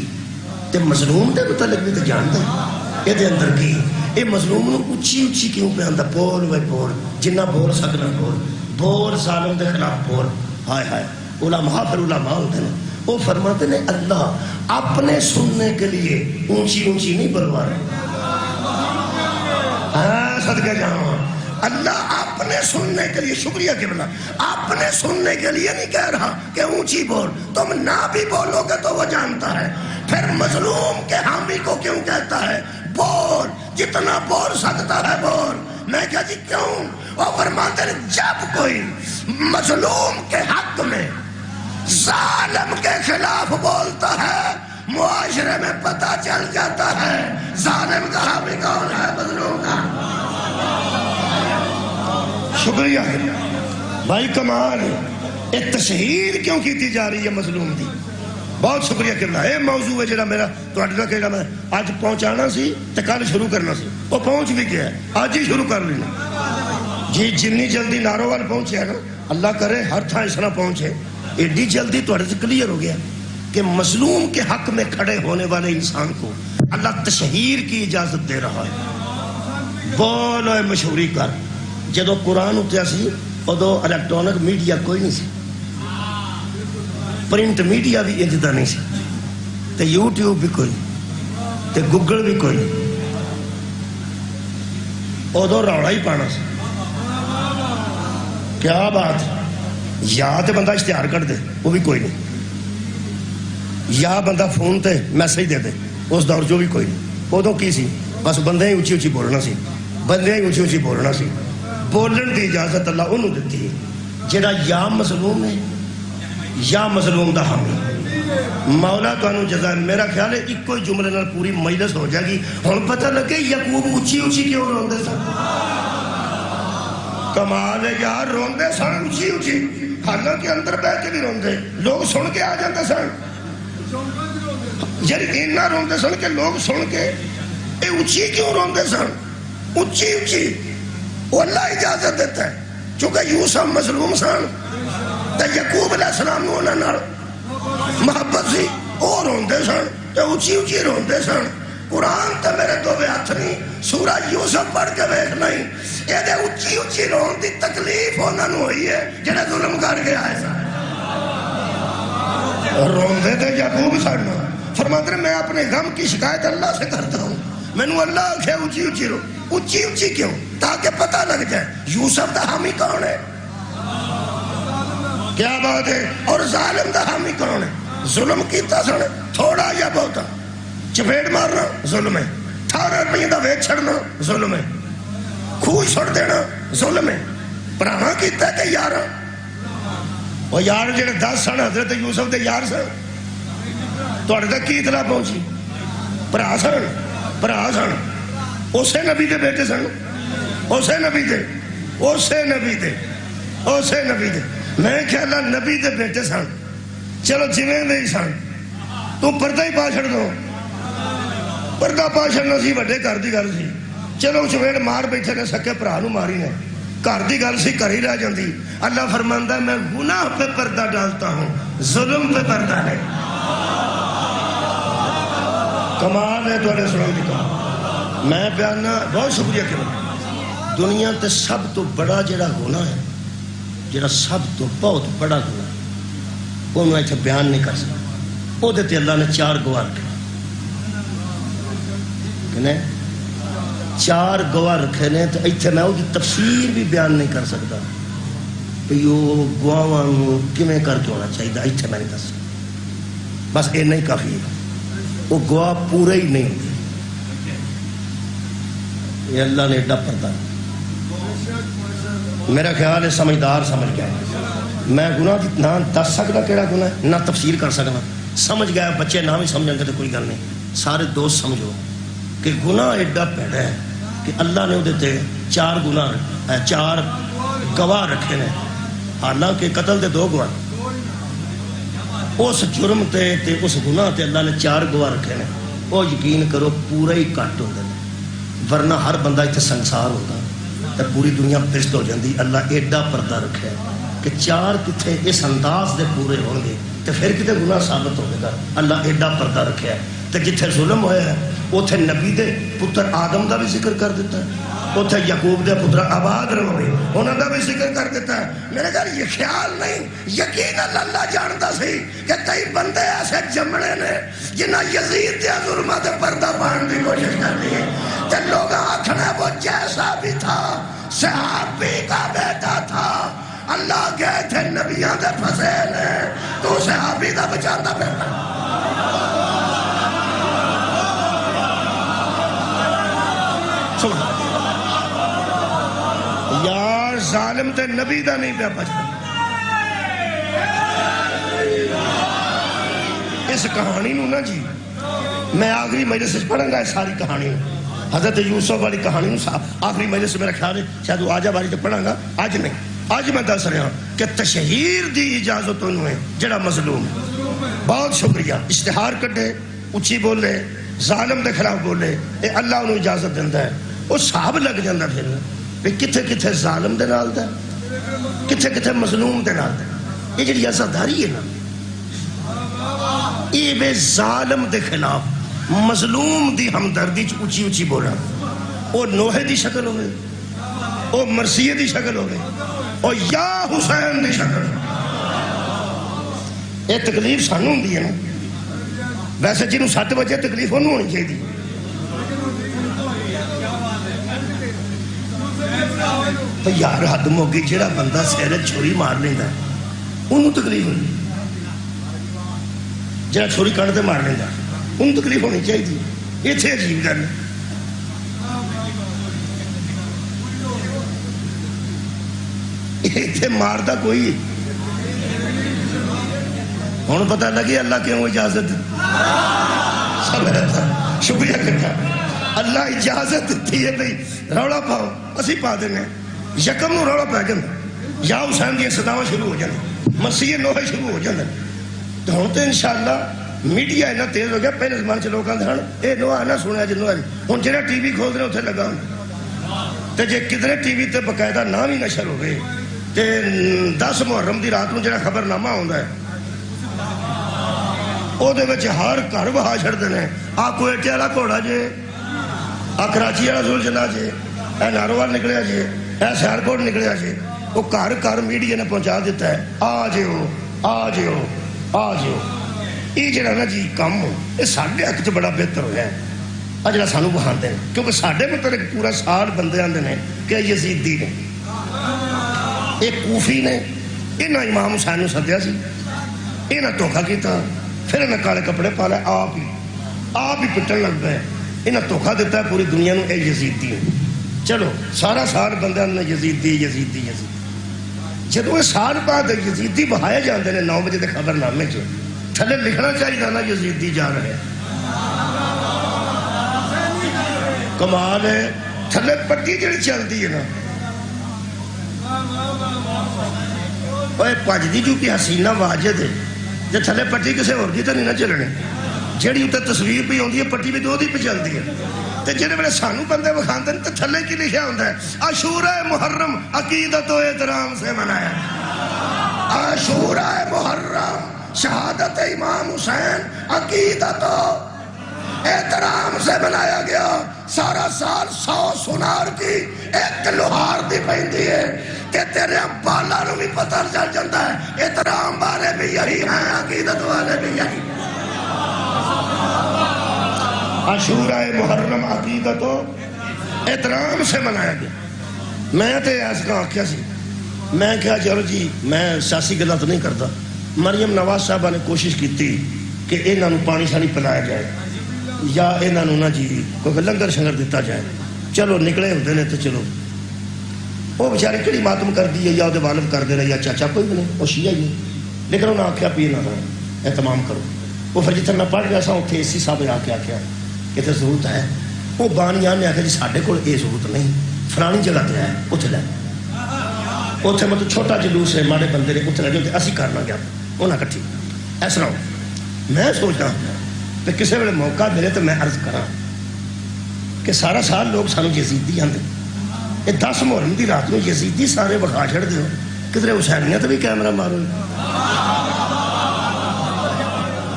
تے مظلوم دے متعلق بھی تو جاندہ ہے یہ دے اندر کی. یہ مظلوم نو اچھی اچھی کیوں پہ آندہ بول وے بول جنہ بول سکنا بول بول ظالم دے خلاف بول. ہائے ہائے علماء پھر علماء ہوتے ہیں وہ فرماتے ہیں اللہ اپنے سننے کے لیے اونچی اونچی نہیں بلوا رہے. ہاں صدقہ جاؤں اللہ اپنے سننے کے لیے شکریہ قبلہ اپنے سننے کے لیے نہیں کہہ رہا کہ اونچی بول تم نہ بھی بولو گے تو وہ جانتا ہے. پھر مظلوم کے حامی کو کیوں کہتا ہے بول جتنا بول سکتا ہے بول. میں کہا جی کیوں وہ فرماتے ہیں جب کوئی مظلوم کے حق میں ظالم کے خلاف بولتا ہے معاشرے میں پتہ چل جاتا ہے ظالم کا حامی کون ہے مظلوم کا. شکریہ ہے بھائی کمال ہے. ایک تشہیر کیوں کی جا رہی ہے مظلوم دی. بہت شکریہ کرنا ہے. موضوع ہے جڑا میرا تو اڈنا کہنا میں آج پہنچانا سی تو کل شروع کرنا سی وہ پہنچ بھی گیا ہے آج ہی شروع کر لینا جی. جنی جلدی ناروال پہنچے ہے نا اللہ کرے ہر تھا اس طرح پہنچے ایڈی جلدی تو سے کلیئر ہو گیا کہ مظلوم کے حق میں کھڑے ہونے والے انسان کو اللہ تشہیر کی اجازت دے رہا ہے. بولو مشہوری کر. جدو قرآن اتیا سی ادو الیکٹرانک میڈیا کوئی نہیں سی پرنٹ میڈیا بھی اجدا نہیں سی تے یوٹیوب بھی کوئی تے گوگل بھی کوئی ادو روڑا ہی پانا سی. کیا بات یا تے بندہ اشتہار کر دے وہ بھی کوئی نہیں یا بندہ فون تے میسج دے دے اس دور جو بھی کوئی نہیں. ادو کی سی بس بندے ہی اچھی اچھی بولنا سی بندے ہی اچھی اچھی بولنا سی. بولن دی اجازت اللہ انہوں دیتی ہے جڑا یا مظلوم ہے یا مظلوم دا حامی. مولا تو انہوں جزائے میرا خیال ہے ایک کوئی جملے نال پوری مجلس ہو جائے گی. ہن پتہ لگے یعقوب اچھی اچھی کیوں روندے سن. کمال ہے یار روندے سن اچھی اچھی حالانکہ اندر بیٹھ کے بھی روندے لوگ سن کے آ جاتے سن. یار اتنا روندے سن کہ لوگ سن کے اے اچھی کیوں روندے سن اچھی اچھی. وہ اللہ اجازت دیتا ہے چونکہ یوسف مظلوم سن تو یعقوب علیہ السلام نے انہوں نے محبت سی وہ روندے سن تو اچھی اچھی روندے سن. قرآن تو میرے دو ہاتھ نہیں سورہ یوسف پڑھ کے ویکھ نہیں یہ اچھی اچھی رون دی تکلیف انہوں نے ہوئی ہے جنہیں ظلم کر کے آئے سن. روندے تھے یعقوب سن. فرماتے ہیں میں اپنے غم کی شکایت اللہ سے کرتا ہوں مینو اللہ آخیا اچھی اچھی رو. اچھی اچھی کیوں؟ تاکہ پتہ لگ جائے یوسف دا حامی کون ہے. کیا بات ہے. اور ظالم دا حامی کون ہے؟ ظلم کیتا سن تھوڑا یا بہتا. چپیڑ مارنا ظلم ہے. 18 روپیے دا ویچ چھڑنا ظلم ہے. خوہ چھڑ دینا ظلم ہے. پرانا کیتا ہے کہ یارا؟ وہ یار جڑے 10 سن حضرت یوسف دے یار سن. تھوڑے تک کی اطلاع پہنچی؟ برا سن اسے نبی دے بیٹے سن. اسے نبی دے میں خیال نبی دے بیٹے سن. چلو جویں دے ہی سن. تو پردہ ہی پا چھڑ دو. پردہ پا چھڑنا سی وڈے گھر دی گل سی. چلو چپیڑ مار بیٹھے نے سکے بھرا نو ماری نے. گھر دی گل سی گھر ہی رہ جاندی. اللہ فرماندا ہے میں گناہ پہ پردہ ڈالتا ہوں ظلم پہ پردہ نہیں. کمال ہے تھوڑے سنن دی کمال. میں بیانہ بہت شکریہ کروں. دنیا تے سب تو بڑا جڑا گناہ ہے, جڑا سب تو بہت بڑا گناہ ہے, انہوں ایتھے بیان نہیں کر سکتا. وہ دیتے اللہ نے 4 گواہ رکھے. کنے 4 گواہ رکھے نے. تو ایتھے میں وہ تفسیر بھی بیان نہیں کر سکتا کہ وہ گواہاں نو کیویں کر کے ہونا چاہیے. ایتھے میں نہیں دس سکتا. بس یہ نہیں کافی ہے. وہ گواہ پورے ہی نہیں ہوتے. یہ اللہ نے ایڈا پردہ. میرا خیال ہے سمجھدار سمجھ گیا. میں گناہ نہ دس سکتا کیڑا گناہ ہے, نہ تفسیر کر سکنا. سمجھ گیا. بچے نہ بھی سمجھیں گے تو کوئی گل نہیں. سارے دوست سمجھو کہ گناہ ایڈا پیڑا ہے کہ اللہ نے وہ دیتے 4 گناہ 4 گواہ رکھے نے. حالانکہ قتل دے 2 گواہ. اس جرم تے اس گناہ تے اللہ نے 4 گواہ رکھے نے. وہ یقین کرو پورا ہی کٹ ہوتے ہیں. ورنہ ہر بندہ اتنے سنسار ہوتا تو پوری دنیا پرست ہو جاتی. اللہ ایڈا پردہ رکھا ہے کہ 4 کتنے اس انداز دے پورے ہون گے تو پھر کتنے گناہ ثابت ہوئے گا. اللہ ایڈا پردہ رکھا ہے. تو جتھے ظلم ہویا ہے اتھے نبی دے پتر آدم دا بھی ذکر کر دیتا ہے. اتھے یعقوب دے پتر آباد رہے انہوں دا بھی ذکر کر دیتا ہے. میرے گھر یہ خیال نہیں, یقین اللہ جانتا سی کہ کئی بندے ایسے جمنے نے جنہ یزید دے ظلمہ دے پردہ پانے کی کوشش کرنی ہے. کہ لوگ آکھنا وہ جیسا بھی تھا صحابی کا بیٹا تھا. اللہ گئے تھے نبیاں دے پھسے نے تو صحابی دا بچاتا پھرنا. یار ظالم تے نبی دا نہیں پیا بچتا. اس کہانی نو نا جی میں آخری مجلس سے پڑھوں گا. ساری کہانی حضرت یوسف والی کہانی نو آخری مجلس سے میرا خیال ہے شاید وہ آجا والی تو پڑھاں گا. آج نہیں, آج میں دس رہا کہ تشہیر دی اجازت انہوں ہے جڑا مظلوم. بہت شکریہ. اشتہار کٹے, اچھی بولے, ظالم دے خلاف بولے, اے اللہ انہوں اجازت دیندہ ہے. وہ صاحب لگ جاندہ پھر کتھے کتھے ظالم دے نال دا, کتھے کتھے مظلوم دے نال دا. یہ جڑی عزاداری ہے نا, یہ بے ظالم دے خلاف مظلوم دی ہمدردی اچھی اچھی بولا. وہ نوحے دی شکل ہوئے, وہ مرثیے دی شکل ہوئے, اور یا حسین دی شکل. یہ تکلیف سانوں ہوندی ہے نا. ویسے جنہوں 7 بجے تکلیف انہوں ہونی چاہیے. تو یار حد موگی جڑا بندہ سیرے چھوری مار لیندہ ہے انہوں تکلیف ہونی. جڑا چھوری کڑتے مار لیندہ انہوں تکلیف ہونی چاہیے. یہ تھے عجیب گل. یہ تھے ماردہ کوئی ہوں پتہ لگی اللہ کیوں اجازت شکریہ کرنا. اللہ اجازت دیتی ہے بھئی روڑا پاؤ, اسی پا دینے. یکم نو روڑا پہ جاندہ, یا حسین دی صداواں شروع ہو جاندہ, مسیح نوحے شروع ہو جاندہ. تو ہوں تو انشاءاللہ میڈیا اینا تیز ہو گیا. پہلے زمان سے لوگاں دھان اے نوحہ نہ سنیا جی نوحہ. ہوں جنہیں ٹی وی کھول دنے اتھے لگا ہوں تو جے کدھرے ٹی وی تے بقاعدہ نام ہی نشر ہو گئے. تے 10 محرم دی رات میں جنہیں خبر نامہ ہوندہ ہے او دے وچ ہر گھر بہا چھڑ دینے. آ کوئٹے والا گھوڑا جے, آ کراچی والا زلجلہ جے, اے ناروال نکلیا جے, اے سیارکوٹ نکلیا جے. وہ گھر گھر میڈیا نے پہنچا دیتا ہے آ جیو آ جیو آ جیو. یہ جڑا نا جی کام یہ ساڈے حق چ بڑا بہتر ہوا ہے. جڑا سانو بہاندے ہیں، کیونکہ ساڈے متعلق پورا سال بندے آندے نے کہ یزیدی نے، ایک کوفی نے، انہاں امام حسین نو سدیا سی، انہاں دھوکھا کیتا، پھر انہاں کالے کپڑے پا لے، آپ ہی پٹن لگ پے، انہاں دھوکھا دیتا ہے پوری دنیا نو، اے یزیدی ہے۔ چلو سارا سال بندے آندے نے یزیدی یزیدی یزیدی، جدو سال بعد یزیدی بہائے جاندے نے 9 بجے دے خبر نامے چ، تھلے لکھنا چاہیے نا یزیدی جا رہے ہیں، کمال ہے، تھلے پٹی جڑی چلتی ہے نا، اوے پجدی جو کہ حسینہ واجد ہے، جے تھلے پٹی کسے اور دی تے نہیں نہ چلنے، جڑی تے تصویر پہ ہوندی ہے پٹی بھی دو دی پہ چلتی ہے، تے جڑے ویلے سانو بندے وکھاندے تے تھلے کی لکھیا ہوندا ہے عاشورہ محرم عقیدت و احترام سے منایا، عاشورہ محرم شہادت امام حسین عقیدت و احترام سے بنایا گیا، سارا سال 100 سنار کی ایک لوہار دی پہندی ہے کہ تیرے ابالا نو بھی پتہ چل جاتا ہے احترام والے بھی یہی ہیں، عقیدت والے بھی یہی۔ عاشورہ محرم عقیدت و احترام سے منایا گیا۔ میں تے ایس کا آکھیا سی، میں کہا چلو جی میں سیاسی گلا تو نہیں کرتا، مریم نواز صاحبہ نے کوشش کی کہ انہاں نو پانی شانی پلایا جائے یا انہاں نو نا جی کوئی لنگر شنگر دیتا جائے، چلو نکلے ہوندے نے تو چلو وہ بیچارے کہڑی ماتم کر دی ہے یا وہ والد کر دے رہے یا چاچا کوئی بھی نہیں، وہ شیعہ ہی ہے، لیکن انہوں نے آکھیا پی نہ اہتمام کرو۔ وہ پھر جتنے میں پڑھ گیا سا اتنے اسی صاحب آ کے آکھیا کہ تے ضرورت ہے، وہ بانیان نے آکھیا جی ساڈے کول یہ ضرورت نہیں، فلانی جگہ تے ہے اتنے لے، اتنے مطلب چھوٹا جلوس ہے ماڑے بندے نے اتنے لے جو اسی کرنا گیا انہاں کٹھی اس طرح۔ میں سوچنا کہ کسی ویلے موقع ملے تو میں عرض کراں کہ سارا سال لوگ سانو یزیدی آندے، یہ 10 محرم دی رات میں یزیدی سارے بخا چھڑ دیو، کدھر حسینیت بھی کیمرہ مارو۔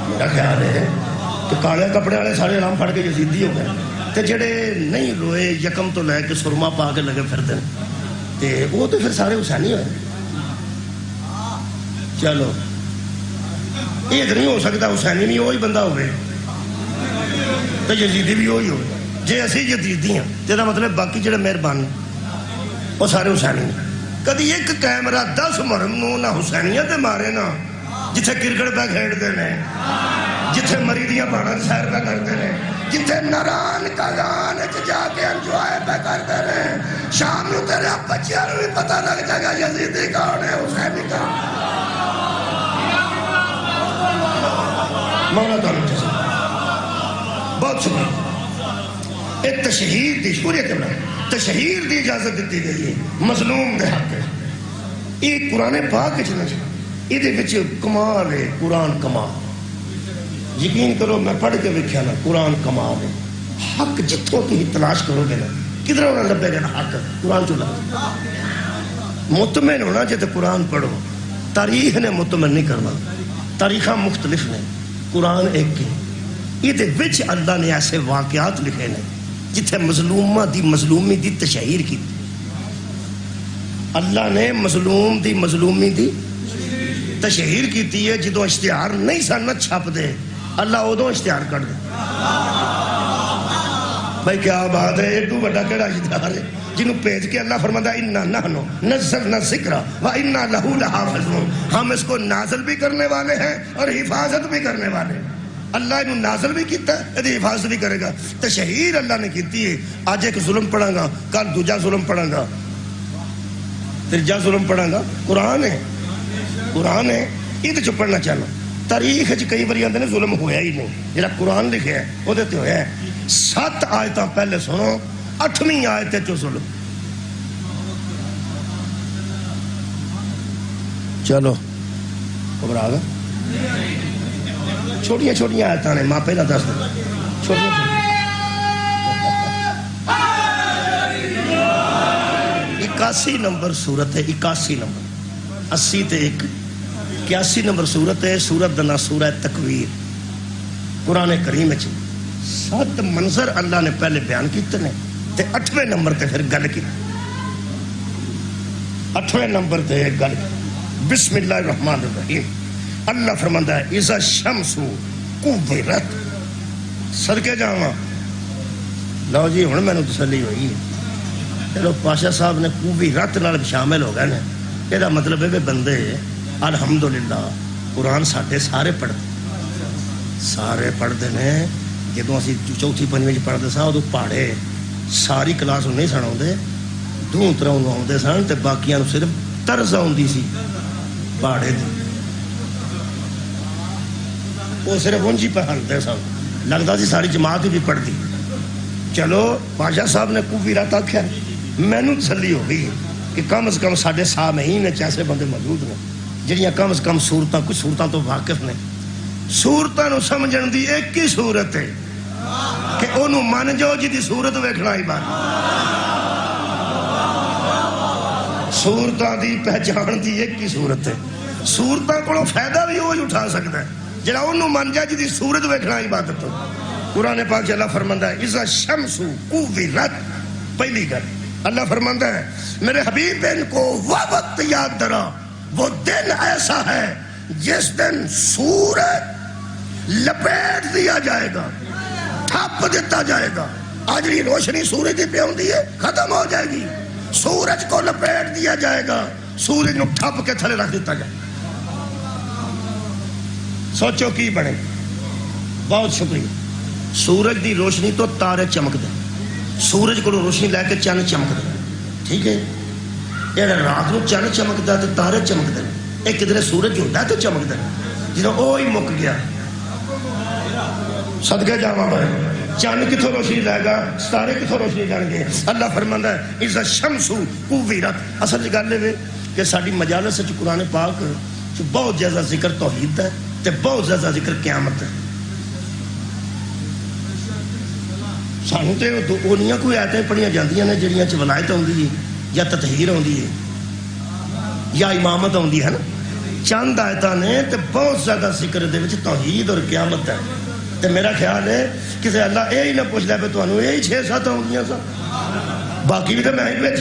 میرا خیال ہے کہ کالے کپڑے والے سارے نام پھڑ کے یزیدی ہو گئے، تے جڑے نہیں روئے یکم تو لے کے سرما پا کے لگے پھرتے ہیں تے وہ تو پھر سارے حسینی ہوئے۔ چلو یہ نہیں ہو سکتا حسینی بھی وہی بندہ ہوئے تو یزیدی بھی وہی ہوئے، جے اسی یزیدی ہیں جہاں مطلب باقی جڑے مہربان وہ سارے حسینی ہیں۔ کدی ایک کیمرہ 10 محرم نو نہ حسینیت مارے نا، جتھے کرکٹ پہ کھیڑتے ہیں، جتھے مریدیاں پہاڑا سیر پہ کرتے ہیں، جتھے نران کاغان جا کے انجوائے پہ کرتے ہیں، شام نو تیرے بچیاں نو بھی پتہ لگ جائے گا یزیدی کون ہے حسینی کون۔ مولا تعالیٰ بہت شکریہ۔ ایک تشہیر دی شکریہ کرنا، تشہیر دی اجازت دیتی گئی ہے مظلوم دے حق ہے۔ یہ قرآن پاک کے چلنا چاہیے، یہ بچے کمال ہے، قرآن کمال، یقین کرو میں پڑھ کے ویکھیا نا قرآن کمال ہے۔ حق جتوں تھی تلاش کرو گے نا کدھر ہونا لبے گا حق قرآن چ لگا۔ مطمئن ہونا چاہتے قرآن پڑھو، تاریخ نے مطمئن نہیں کرنا، تاریخاں مختلف نے، قرآن ایک کی۔ یہ اللہ نے ایسے واقعات لکھے نے جتھے مظلومہ دی مظلومی دی تشہیر کی، اللہ نے مظلوم دی مظلومی دی تشہیر کی ہے۔ جدو اشتہار نہیں سن چھپ دے اللہ ادو اشتہار کر دے۔ بھائی کیا بات ہے، ایک تو بڑا کیڑا اشتہار ہے جنہوں پیج کے اللہ فرماتا ہے اِنَّا نَحْنُ نَزَّلْنَا الذِّكْرَ وَإِنَّا لَهُ لَحَافِظُونَ، ہم اس کو نازل بھی کرنے والے ہیں اور حفاظت بھی کرنے والے ہیں۔ اللہ انہوں نازل بھی کیتا ہے، یہ حفاظت بھی کرے گا۔ تشہیر اللہ نے کیتی ہے۔ آج ایک ظلم پڑھا گا، کل دوجا ظلم پڑھا گا، تیجا ظلم پڑھا گا۔ قرآن ہے، قرآن ہے، یہ تو پڑھنا چاہنا۔ تاریخ کئی بار آتے ہیں ظلم ہویا ہی نہیں، جہاں قرآن لکھا ہے وہ ہویا ہے۔ 7 آیتاں پہلے سنو، 8ویں آیت چو ظلم۔ چلو گھبرا گا، چھوٹیاں چھوٹیاں آیتاں نے، ماں پہلا دس دیں چھوٹیاں چھوٹیاں۔ 81 نمبر صورت ہے، 81 نمبر، 80 تے 1، 81 نمبر صورت ہے۔ سورت دا نام سورہ تکویر۔ قرآن کریم 7 منظر اللہ نے پہلے بیان کیتے ہیں تے 8ویں نمبر تے پھر گل کی۔ 8ویں نمبر تے گل کی۔ بسم اللہ الرحمن الرحیم۔ اللہ فرماندا ہے اذا الشمس کورت، صدقے جاواں لو جی ہوں مینوں تسلی ہوئی ہے. چلو پاشا صاحب نے خوبی رت نال شامل ہو گئے نا. یہ مطلب ہے کہ بندے الحمدللہ قرآن ساڈے سارے پڑھتے ہیں. جدو اسی چوتھی پنجویں پڑھتے سا ادو پہاڑے ساری کلاس نہیں سن آتے, دوں تروں آتے سن, تو باقیاں صرف طرز آتی سی پہاڑے دی. وہ صرف انجی پہ ہلتے سن, لگتا سی ساری جماعت بھی پڑھتی. چلو پاشا صاحب نے خوبی رات آخیا, مینوں تسلی ہو گئی کہ کم از کم ساڈے سامعین ایسے بندے موجود نے جہاں کم از کم صورتاں کچھ صورتوں تو واقف نے. صورتوں سمجھن دی ایک ہی صورت ہے کہ انہوں من جاؤ جی صورت ویکھنا ہی بات. صورتوں دی پہچان دی ایک ہی صورت ہے. صورتوں کو فائدہ بھی وہی اٹھا سکتا ہے جڑا انہوں من جائے جی صورت ویکھنا عبادت. قرآن پاک سے اللہ فرماندا ہے اذا الشمس کوورت. پہلی گل اللہ فرماندا ہے میرے حبیب ان کو وہ وقت یاد درا, وہ دن ایسا ہے جس دن سورج لپیٹ دیا جائے گا, ٹھپ دیتا جائے گا. آج یہ روشنی سورج کی پہ ہوتی ہے ختم ہو جائے گی. سورج کو لپیٹ دیا جائے گا, سورج کو ٹھپ کے تھلے رکھ دیتا جائے. سوچو کی بنے. بہت شکریہ. سورج دی روشنی تو تارے چمک دے, سورج کو روشنی لے کے چند چمک دے. ٹھیک ہے, یہ رات کو چند چمکتا تو تارے چمک دے. ایک کدھر سورج ہوتا ہے تو چمک دے. جدو وہی مک گیا صدقے جاواں بھائی, چند کتوں روشنی لائے گا, ستارے کتوں روشنی جان گے. اللہ فرماندا ہے اذا الشمس کوورت. اصل گل ہے کہ ساری مجالس وچ قرآن پاک بہت زیادہ ذکر توحید ہے تے بہت زیادہ ذکر قیامت ہے. سانوں تے اونیاں کوئی آیتیں پڑھیاں جاندیاں نے جڑیاں چ ولایت آندی ہے یا تطہیر آندی ہے یا امامت آندی ہے نا. چند آیتاں نے تے بہت زیادہ ذکر دے وچ توحید اور قیامت ہے. تے میرا خیال ہے کسی اللہ یہ ہی نہ پوچھ لے پہ تمہیں یہی 6-7 آندیاں سا, باقی بھی تو میں ہی بچ.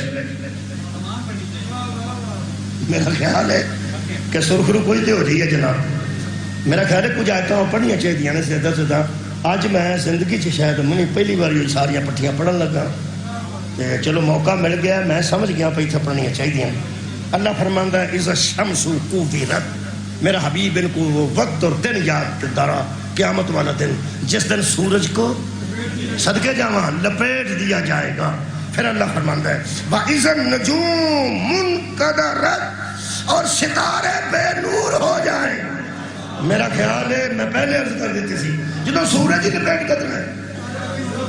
میرا خیال ہے کہ سرخرو کوئی تو ہو رہی ہے جناب. میرا خیال ہے کچھ آیتاں پڑھنیاں چاہیے نے سیدھا سیدھا. اج میں زندگی چ شاید منی پہلی بار یہ ساریا پٹھیاں پڑھن لگا, چلو موقع مل گیا, میں سمجھ گیا پہ اتنے پڑھنیاں چاہیے. اللہ فرماندا ہے اذا الشمس کوورت. میرا حبیب ان کو وہ وقت اور دن یاد دارا, قیامت والا دن جس دن سورج کو صدقے جاواں لپیٹ دیا جائے گا. پھر اللہ فرماندا ہے وَإِذَا النُّجُومُ مُنْكَدَرَتْ, اور ستارے بے نور ہو جائیں. میرا خیال ہے میں پہلے عرض کر دیتی سی جدو سورج ہی لپیٹ کرنا ہے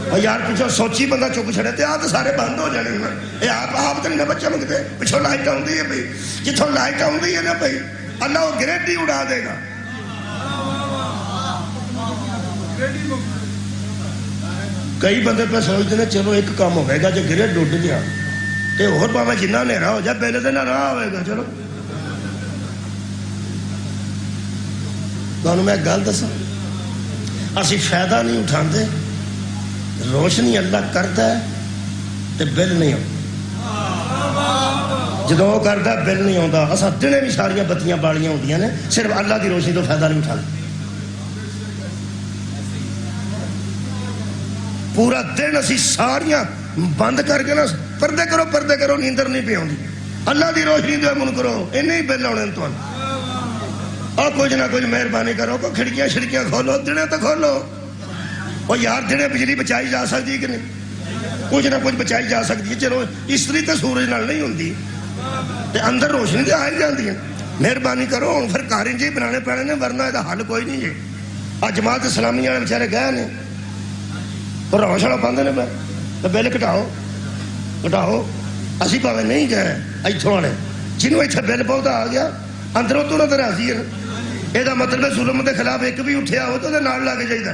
اور یار پیچھو سوچی بندہ چک چھڑے تے آپ سارے بند ہو جانے ہیں. یہ آپ تو نہیں بچہ منگتے پیچھو لائٹ آتی ہے بھائی, جتوں لائٹ آتی ہے نا بھائی اللہ وہ گریڈ ہی اڑا دے گا. کئی بندے پہ سوچتے ہیں چلو ایک کام ہوئے گا جو گریڈ ڈٹ گیا تو اور پاوے جنہ نیرا ہو جائے پہلے تو نہ رہا ہوئے گا. چلو تمہیں میں گل دساں, اسی فائدہ نہیں اٹھاتے. روشنی اللہ کرتا ہے تو بل نہیں آتا. جدو وہ کرتا بل نہیں آتا. اصا دنے بھی ساریا بتیاں بالیاں ہوتی ہیں صرف اللہ کی روشنی تو فائدہ نہیں اٹھاتے. پورا دن اسی ساریاں بند کر کے نا پردے کرو نیندر نہیں پی آتی. اللہ کی روشنی جو من کرو این بل آنے تمہیں. اور کچھ نہ کچھ مہربانی کرو, کوئی کھڑکیاں شڑکیاں کھولو, دنے تو کھولو. اور یار دنے بجلی بچائی جا سکتی کہ نہیں, کچھ نہ کچھ بچائی جا سکتی ہے. چلو استری تو سورج نال نہیں ہوتی تے اندر روشنی تو آ ہی جاتی ہے. مہربانی کرو پھر کار جی بنانے پینے نے, ورنہ یہ حل کوئی نہیں ہے. آج جماعت اسلامی والے بچارے گئے نے اور روش والا پاندے نے تو بل کٹاؤ. اسی پاوے نہیں گئے اتوں والے, جنہوں اتنے بل پہنچا آ گیا اندروں تو نہ راضی ہے. یہ مطلب ظلم کے خلاف ایک بھی اٹھیا ہو تو نال لا کے چاہیے.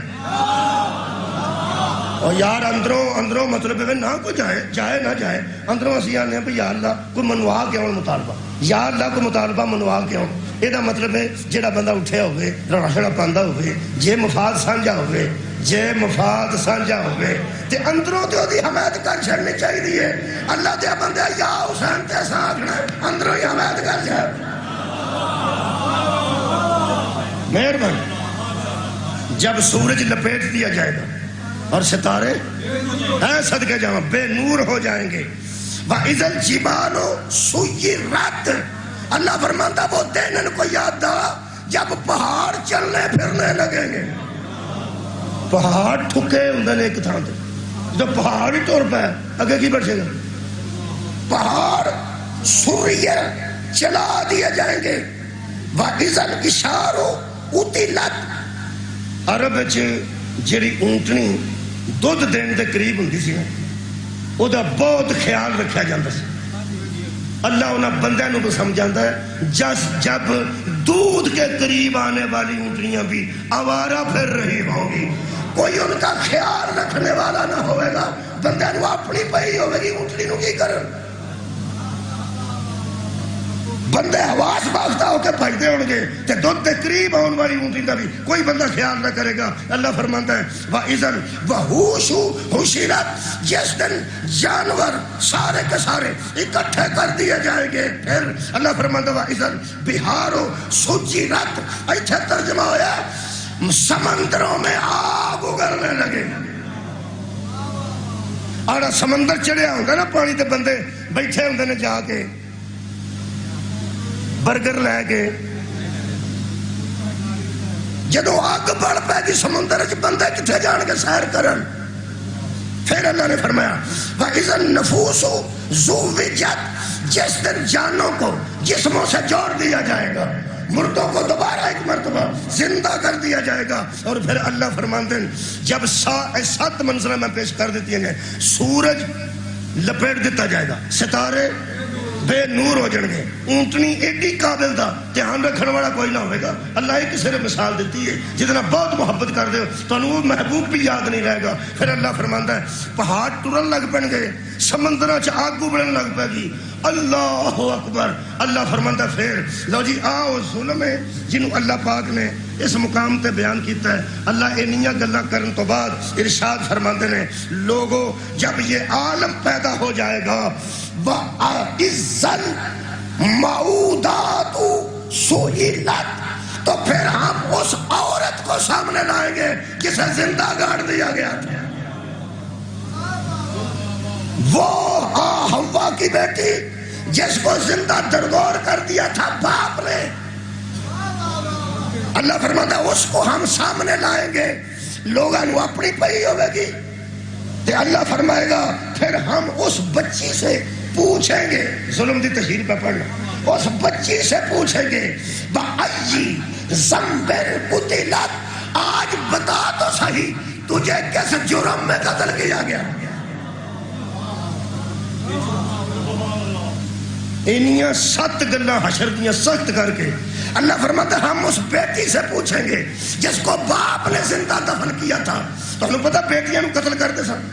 اور یار اندروں مطلب ہے نہ کوئی جائے نہ جائے, اندروں اسی آنے ہیں یا اللہ کوئی منوا کے آن مطالبہ, یا اللہ کوئی مطالبہ منوا کے آن. یہ مطلب ہے جہاں بندہ اٹھیا ہوئے روڑا شڑا پاندا ہوئے, جے مفاد سانجا ہوئے, تے اندروں تے دی حمایت کر چھڑنی چاہیے. اللہ دے بندے یا حسین تے ساتھ اندروں ہی حمایت کر چھڑ. مہربانی. جب سورج لپیٹ دیا جائے گا اور ستارے ہیں صدقے جاؤں بے نور ہو جائیں گے. وَإِذَا الْجِبَالُ سُيِّرَتْ اللہ فرماتا وہ دن ان کو یاد دا جب پہاڑ چلنے پھرنے لگیں گے. پہاڑ ٹھکے ہوں نے ایک تھان تے جب پہاڑ ہی ٹور پہ اگے کی بڑھے گا. پہاڑ سُرِّر چلا دیے جائیں گے. وَإِذَا الْإِشَارُ قُتِلَتْ عرب جڑی اونٹنی دودھ دین دے قریب ہوندی سی او دا بہت خیال رکھا جاتا سی. اللہ انہاں بندیاں نو سمجھاتا ہے جب دودھ کے قریب آنے والی اونٹنیاں بھی آوارہ پھر رہی ہوگی کوئی ان کا خیال رکھنے والا نہ ہوئے گا. بندیاں نو اپنی پئی ہوئے گی اونٹنی نو کی کرن. بندے حواس باختہ ہو کے بھجتے ہوں گے تے دودھ دے قریب آن والی اونٹنی کا بھی کوئی بندہ خیال نہ کرے گا. اللہ فرماتا ہے وَإِذَا الْوَحُوشُ حُشِرَتْ جس دن جانور سارے کے سارے اکٹھے کر دیے جائیں گے. پھر اللہ فرماتا ہے وَإِذَا الْبِحَارُ سُجِّرَتْ ایتھے ترجمہ ہویا سمندروں میں آگ اگلنے لگے. آڑا سمندر چڑھیا ہوگا نا پانی تے بندے بیٹھے ہوندے نے جا کے برگر لے کے جدو آگ بڑھ پہ گی سمندر چ بندے کتنے جان کے سیر کرن. پھر اللہ نے فرمایا وَإِذَا النُّفُوسُ زُوِّجَتْ جس دن جانوں کو جسموں سے جوڑ دیا جائے گا مردوں کو دوبارہ ایک مرتبہ زندہ کر دیا جائے گا. اور پھر اللہ فرماتے ہیں جب 7 منظریں میں پیش کر دیتی ہیں سورج لپیٹ دیتا جائے گا ستارے بے نور ہو جائیں گے اونٹنی ایڈی قابل دا دھیان رکھنے والا کوئی نہ ہوئے گا. اللہ ایک صرف مثال دیتی ہے جتنا بہت محبت کر دے تو وہ محبوب بھی یاد نہیں رہے گا. پھر اللہ فرماتا ہے پہاڑ ٹرن لگ پڑیں گے سمندر چ آگ ابلن لگ پے گی. اللہ اکبر. اللہ فرماتا ہے پھر لو جی آؤ ظلم ہے جنہوں اللہ پاک نے اس مقام تے بیان کیتا ہے. اللہ انہیاں گلاں کرن تو بعد ارشاد فرماتے ہیں لوگوں جب یہ عالم پیدا ہو جائے گا وَإِذَا الْمَوْءُودَاتُ سُئِلَتْ تو پھر ہم اس عورت کو سامنے لائیں گے جسے زندہ گاڑ دیا گیا تھا. وہ حوا کی بیٹی جس کو زندہ درگور کر دیا تھا باپ نے. اللہ فرماتا اس کو ہم سامنے لائیں گے لوگاں نو اپنی پئی ہوئے گی. تے اللہ فرمائے گا پھر ہم اس بچی سے پوچھیں گے. ظلم دی تشہیر پہ پڑھنا. اس بچی سے پوچھیں گے بَأَيِّ ذَنبٍ قُتِلَتْ آج بتا تو صحیح تجھے کس جرم میں قتل کیا گیا. انہیاں 7 گلاں حشر دیاں سخت کر کے اللہ فرماتا ہم اس بیٹی سے پوچھیں گے جس کو باپ نے زندہ دفن کیا تھا. تو انہوں پتا بیٹیاں نو قتل کرتے سن.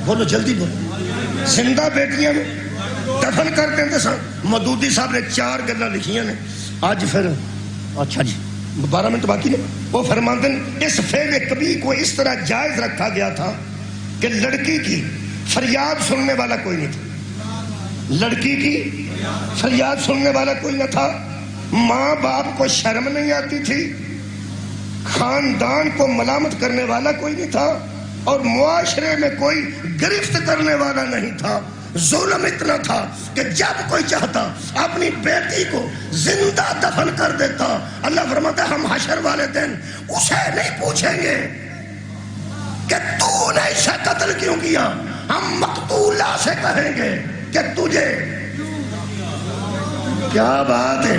بولو جلدی بولو. زندہ بیٹیاں نو دفن کر دیں سن. مودودی صاحب نے 4 گلاں لکھیاں نے. آج پھر اچھا جی 12 منٹ باقی نے. وہ فرماتے ہیں اس فعل کبھی کو اس طرح جائز رکھا گیا تھا کہ لڑکی کی فریاد سننے والا کوئی نہیں تھا. لڑکی کی فریاد سننے والا کوئی نہ تھا. ماں باپ کو شرم نہیں آتی تھی. خاندان کو ملامت کرنے والا کوئی نہیں تھا. اور معاشرے میں کوئی گرفت کرنے والا نہیں تھا. ظلم اتنا تھا کہ جب کوئی چاہتا اپنی بیٹی کو زندہ دفن کر دیتا. اللہ فرماتا ہے ہم حشر والے دن اسے نہیں پوچھیں گے کہ تو نے اسے قتل کیوں کیا. ہم مقتولہ سے کہیں گے کہ تجھے کیا بات ہے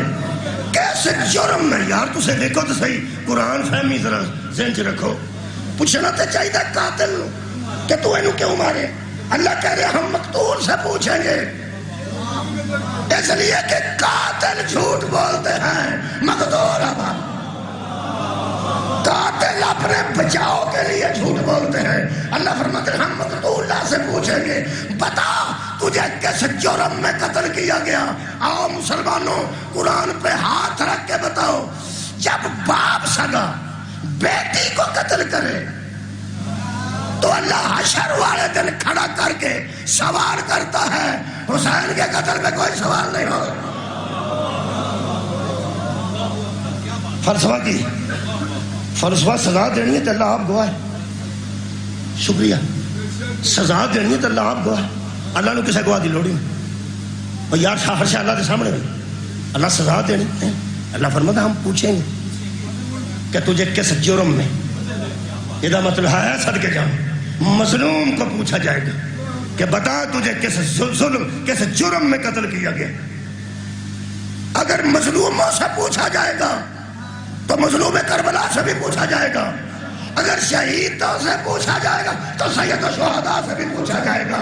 کیسے جرم میں. یار تسے دیکھو تو صحیح قرآن فہمی ذرا ذہن چ رکھو. پوچھنا تو چاہیے قاتل کہ تو انہوں کیوں مارے. اللہ کہہ رہے ہم مقتول سے پوچھیں گے اس لیے کہ قاتل جھوٹ بولتے ہیں مقتول قاتل اپنے بچاؤ کے لیے جھوٹ بولتے ہیں. اللہ فرماتے ہیں ہم مقتول سے پوچھیں گے بتا تجھے کس جرم میں قتل کیا گیا. آؤ مسلمانوں قرآن پہ ہاتھ رکھ کے بتاؤ جب باپ سگا بیٹی کو قتل کرے تو اللہ حشر والے دن کھڑا کر کے سوال کرتا ہے حسین کے قتل میں کوئی سوال نہیں ہو. فلسفہ کی فلسفہ سزا دینی ہے تو اللہ آپ گواہ ہے. شکریہ سزا دینی ہے تو اللہ آپ گواہ اللہ نے کسی گواہ دی لوڑی نہیں اور یار ہر شاہ اللہ کے سامنے ہوئی اللہ سزا دینی ہے اللہ فرماتا ہم پوچھیں گے کہ تجھے کس جرم میں یہ مطلب ہے صدقے جاؤ مظلوم کو پوچھا جائے گا کہ بتا تجھے کس ظلم کس جرم میں قتل کیا گیا اگر مظلوموں سے پوچھا جائے گا تو مظلوم کربلا سے بھی پوچھا جائے گا اگر شہیدوں سے پوچھا جائے گا تو سید الشہداء سے بھی پوچھا جائے گا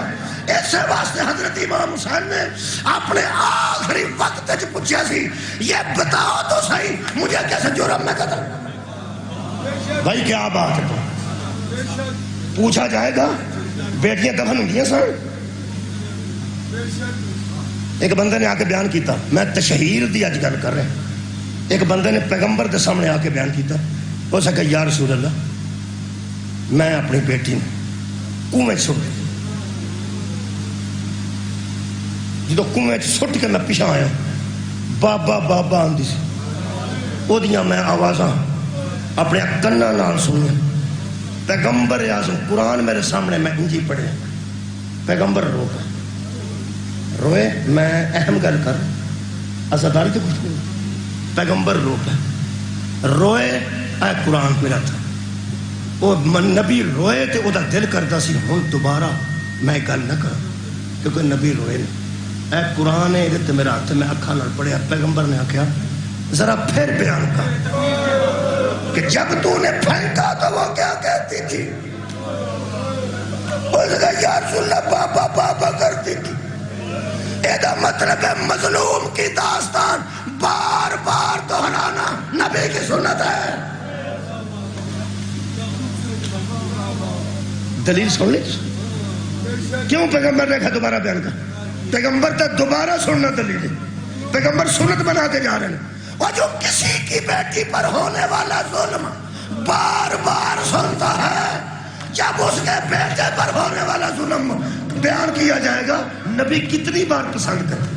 اس واسطے حضرت امام حسین نے اپنے آخری وقت پوچھا سی یہ بتاؤ تو صحیح مجھے کیسے جرم میں قتل بھائی کیا بات ہے تو پوچھا جائے گا بیٹیاں دفن ہوئی ہیں سر ایک بندے نے آ کے بیان کیتا میں تشہیر دی اج گل کر رہا ایک بندے نے پیغمبر دے سامنے آ کے بیان کیتا ہو سکا یا رسول اللہ میں اپنی بیٹی نے کنویں سٹ جدو کنویں سٹ کے میں پیچھے آیا بابا بابا آندی سی وہ دیاں میں آوازاں اپنے کناں نال سنیا پیغمبر اعظم قرآن میرے سامنے میں انجی پڑھے پیغمبر روئے میں اہم گل کر ازاداری تو کچھ نہیں پیغمبر روئے اے قرآن میرا تھا وہ نبی روئے تے او دا دل کرتا سی ہوں دوبارہ میں گل نہ کروں کیونکہ نبی روئے نہیں اے قرآن ہے تے میرا ہاتھ میں اکھا نال پڑھیا پیغمبر نے آکھیا ذرا پھر بیان کر کہ جب تو نے پھینکا تو وہ کیا کہتی تھی اس کا یا رسول اللہ بابا بابا کرتی تھی ایدہ مطلب ہے مظلوم کی داستان بار بار دہرانا نبی کی سنت ہے دلیل سن لی کیوں پیغمبر نے کہا دوبارہ بیان کر پیغمبر تک دوبارہ سننا دلیل ہے پیغمبر سنت بناتے جا رہے ہیں اور جو کسی کی بیٹی پر ہونے والا ظلم بار بار سنتا ہے جب اس کے بیٹے پر ہونے والا ظلم بیان کیا جائے گا نبی کتنی بار پسند کرتے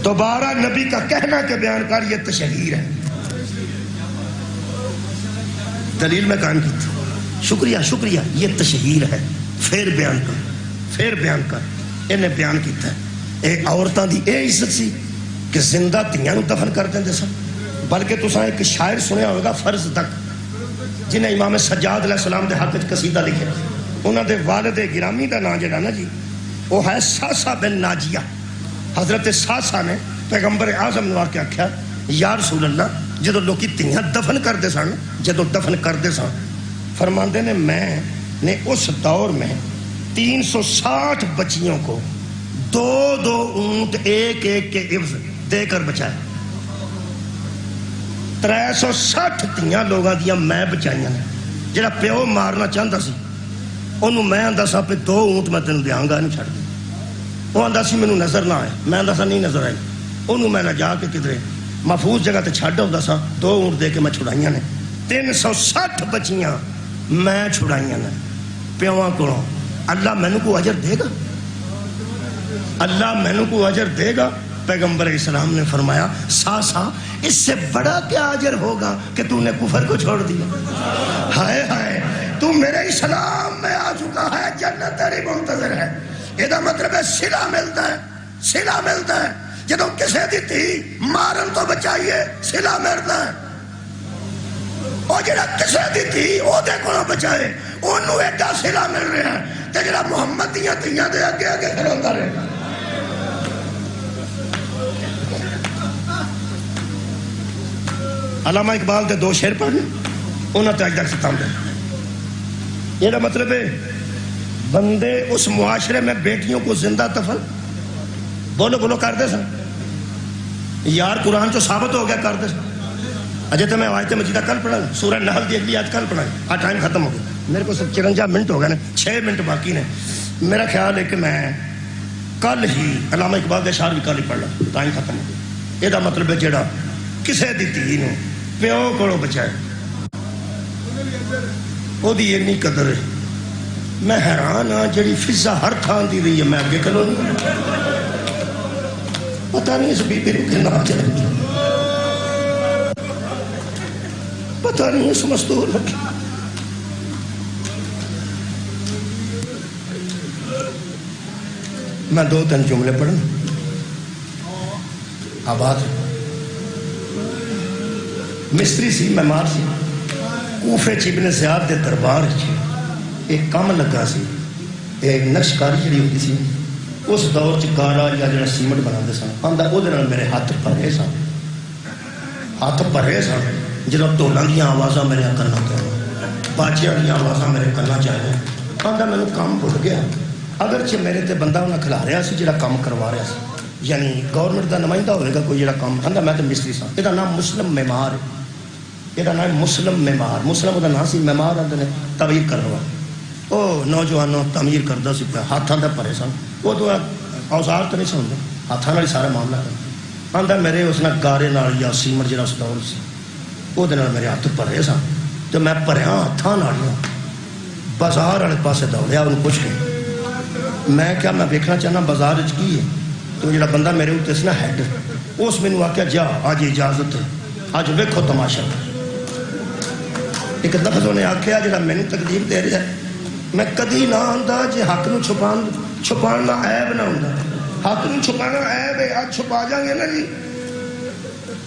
دوبارہ نبی کا کہنا کہ بیان کر یہ تشہیر ہے دلیل میں قائم کی تھی شکریہ شکریہ یہ تشہیر ہے پھر بیان کر انہیں بیان کیتا ہے ایک عورتاں دی اے عزت سی کہ زندہ تیاں نو دفن کر دیں سن بلکہ تساں ایک شاعر سنیا ہوگا فرض تک جنہیں امام سجاد علیہ السلام دے حق وچ قصیدہ لکھے انہاں دے والد گرامی دا نام جڑا نا جی وہ ہے ساسا بن ناجیہ حضرت ساسا نے پیغمبر اعظم نو آ کے آکھیا یا رسول اللہ جدو لوکی تیاں دفن کردے سن فرماندے نے میں نے اس دور میں 360 بچیوں کو 2 اونٹ ایک کے عوض دے کر بچائے 360 تیاں لوگاں دیاں میں بچائیاں نے جڑا پیو مارنا چاہتا سی انہوں میں آندا سا پہ 2 اونٹ میں تینوں دیاں گا نہیں چھڑ دیں وہ آندا سی مینوں نظر نہ آئے میں آندا سا نہیں نظر آئی انہوں میں نہ جا کے کدھرے محفوظ جگہ تے چھڑ ہوندا سا 2 اونٹ دے کے میں چھڑائیاں نے 360 بچیاں میں چھڑائیاں نے پیواں کولوں اللہ مینوں کو اجر دے گا اللہ مینوں کو اجر دے گا پیغمبر اسلام نے فرمایا ساسا اس سے بڑا کیا اجر ہوگا کہ تو نے کفر کو چھوڑ دیا ہائے ہائے تو میرے اسلام میں آ چکا ہے جنت تیری منتظر ہے یہ مطلب ہے صلہ ملتا ہے جدوں کسے دیتی مارن تو بچائیے صلہ ملتا ہے اور جڑا کسے دیتی وہ دے کو بچائے انہوں ایڈا صلہ مل رہا ہے تے جڑا محمد دیاں تیاں دے آگے کھڑوندا رہے علامہ اقبال دے 2 شعر پڑھنے انہوں نے اج تک ستم دے یہ مطلب ہے بندے اس معاشرے میں بیٹیوں کو زندہ دفن بولو کر دے سن یار قرآن جو ثابت ہو گیا کر دے سن اجے تو میں آیت مجیدہ کل پڑھا سورہ نحل دی اگلی آیت کل پڑھائی ٹائم ختم ہو گیا میرے کو 54 منٹ ہو گئے نا 6 منٹ باقی نے میرا خیال ہے کہ میں کل ہی علامہ اقبال دے اشعار بھی کل ہی پڑھ لوں ٹائم ختم ہو گیا یہ مطلب ہے جڑا کسے دی دھی نو پیو کو بچائے وہ دی اتنی قدر ہے میں حیران ہاں جڑی فضا ہر تھان دی رہی ہے میں اگے کلو نہیں پتہ نہیں اس بی بی رو کے نہ چلے پتہ نہیں اس مستور رکھے میں 2-3 جملے پڑھنا آباد مستری سی معمار سی کوفے ابن زیاد دے دربار ایک کام لگا سی ایک نقش کاری جڑی ہوتی سی اس دور کارا یا جڑا سیمنٹ بنا سن آدھا وہ میرے ہاتھ بھرے سن جب ڈولوں دیا آوازاں میرے کنا پہ باجیاں دیا آوازاں میرے کنا چاہیے آدھا مینو کام بھول گیا اگرچہ میرے تے بندہ انہیں کھلا رہا سی جڑا کام کروا رہا سی یعنی گورنمنٹ کا نمائندہ ہوئے گا کوئی جڑا کام آدھا میں تو مستری سا یہ نام مسلم معمار ہے یہ نام مسلم معمار مسلم وہ نام سی معمار آدھے تعمیر کروا وہ نوجوانوں تعمیر کرتا سی پہ ہاتھوں کے بھرے سن وہ تو اوزار تو نہیں سنتے ہاتھوں ہی سارا معاملہ کرتا آدھا میرے اس نے گارے یا سیمنٹ جڑا اس دور سی وہ میرے ہاتھ بھرے سن تو میں بھریا ہاتھوں بازار والے پاسے دوڑیا انہوں پوچھ کے میں کیا میں دیکھنا چاہنا بازار کی ہے تو جڑا بندہ میرے اتنے سی نا ہیڈ اس مینوں آخیا جا اج اجازت ہے اج ویکھو تماشا ایک لفظ انہیں آخیا جڑا مینوں تکلیف دے رہا ہے میں کدی نہ آتا جی حق نو چھپانا عیب نہ ہوتا حق نو چھپانا عیب ہے آج چھپا جائیں گے نا جی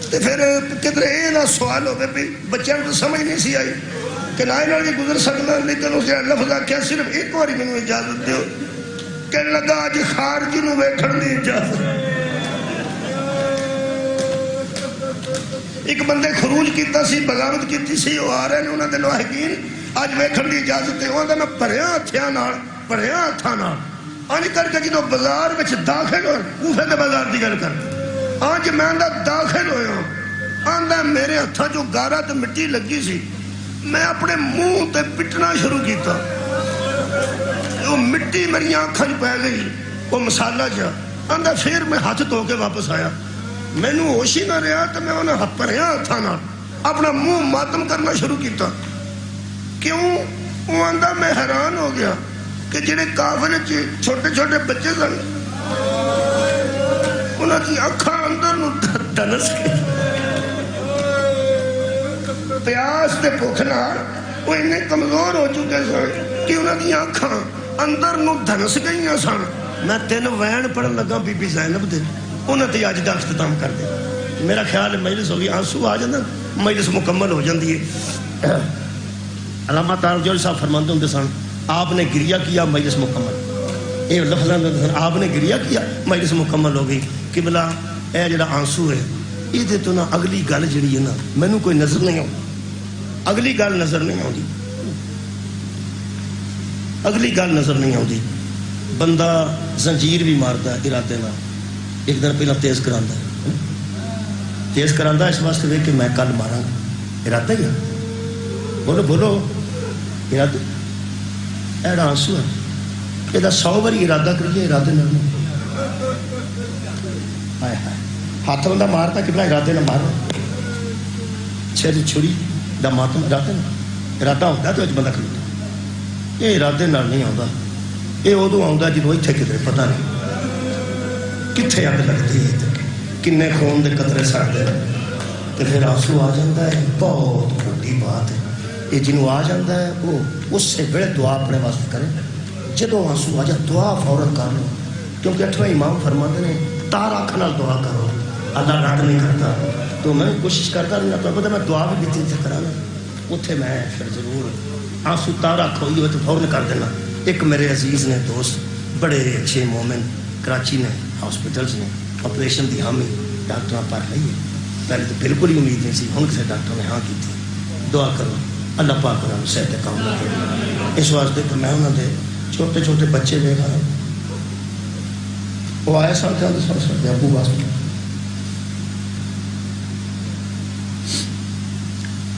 تو پھر کدھر یہ نہ سوال ہو گئے بچوں کو سمجھ نہیں سی آئی کہ نہ جی گزر سکنا لیکن اس لفظ آخیا صرف ایک بار مینوں اجازت دیو کہ لگا اج خارجی نو ویکھن دی اجازت ایک بندے خروج کیتا سی بغاوت کیتی سی وہ آ رہے ہیں انہوں نے لواحقین اج ویکھن دی اجازت ہے وہ میں بھریا ہاتھاں نال انج کر کے جدوں بازار وچ داخل ہوئے کوفے دے بازار دی گل کر اج میں داخل ہویا آندا میرے ہاتھاں جو گارا تے مٹی لگی سی میں اپنے منہ تے پٹنا شروع کیتا وہ مٹی میری آنکھاں پہ گئی وہ مسالہ جا آندا پھر میں ہاتھ دھو کے واپس آیا مینوں ہوش ہی نہ رہا تو میں انہیں بھریا ہاتھاں نال اپنا منہ ماتم کرنا شروع کیتا کیوں وہ آندا میں حیران ہو گیا کہ جڑے کافر چھوٹے چھوٹے بچے سن انہاں دی اکھاں اندر نو دنس کے پیاس تے بھوک نال وہ اتنے کمزور ہو چکے سن کہ انہاں دی اکھاں اندر نو دھنس گئیاں سن میں 3 وین پڑھن لگا بی بی زینب دے انہاں تے اج دا اختتام کر دے میرا خیال مجلس ہو گئی آنسو آ جاندے مجلس مکمل ہو جاندی ہے علامہ تاجور صاحب فرماندے ہوندے سن آپ نے گریہ کیا مجلس مکمل یہ لفظ آپ نے گریہ کیا مجلس مکمل ہو گئی کہ بلا اے جڑا آنسو ہے یہ تو نہ اگلی گل جڑی ہے نا مینوں کوئی نظر نہیں آتی اگلی گل نظر نہیں آتی اگلی گل نظر نہیں آتی بندہ زنجیر بھی مارتا ہے ارادے نال ایک دن پہلا تیز کراندہ اس واسطے وے کہ میں کل ماراں گا ارادہ ہی ہے بولو بولو ارادہ ایڑا آنسو ہے یہ 100 باری ارادہ کریے ارادے نال ہائے ہائے ہاتھ بندہ مارتا کہ بلا ارادے نہ مارو چھری چھری دا ماتم ارادہ ہوتا تو بندہ کھلوتا یہ ارادے نال نہیں آتا یہ ادو آتا جدو اتنے کدھر پتہ نہیں کتنے اگ لگتی ہے کنے خون دے قطرے سڑتے تو پھر آنسو آ جاتا ہے بہت بڑی بات ہے یہ جنوں آ جاتا ہے وہ اس سے بڑے دعا اپنے واسطے کرے جدو آنسو آ جائے دعا فوراً کر لو کیونکہ 8ویں امام فرماتے ہیں تار آنکھ نال دعا کرو اللہ رد نہیں کرتا تو میں کوشش کرتا رہنا تو پتہ میں دعا بھی بیتی تھے کرانا اتنے میں پھر ضرور آنسو تار آنکھ ہوئی ہوئے تو فوراً کر دینا ایک میرے عزیز نے دوست بڑے اچھے مومن کراچی نے ہاسپٹلس نے آپریشن دی حامی ڈاکٹر پر رہی ہے پہلے تو بالکل ہی امید نہیں سی ہوں کسی ڈاکٹر نے ہاں کی تھی دعا کرو اللہ پاک انہوں نے صحت کام لگے اس واسطے کہ میں انہوں نے چھوٹے چھوٹے بچے لے گا وہ آئے سن تھے سن سکتے ابو واسطے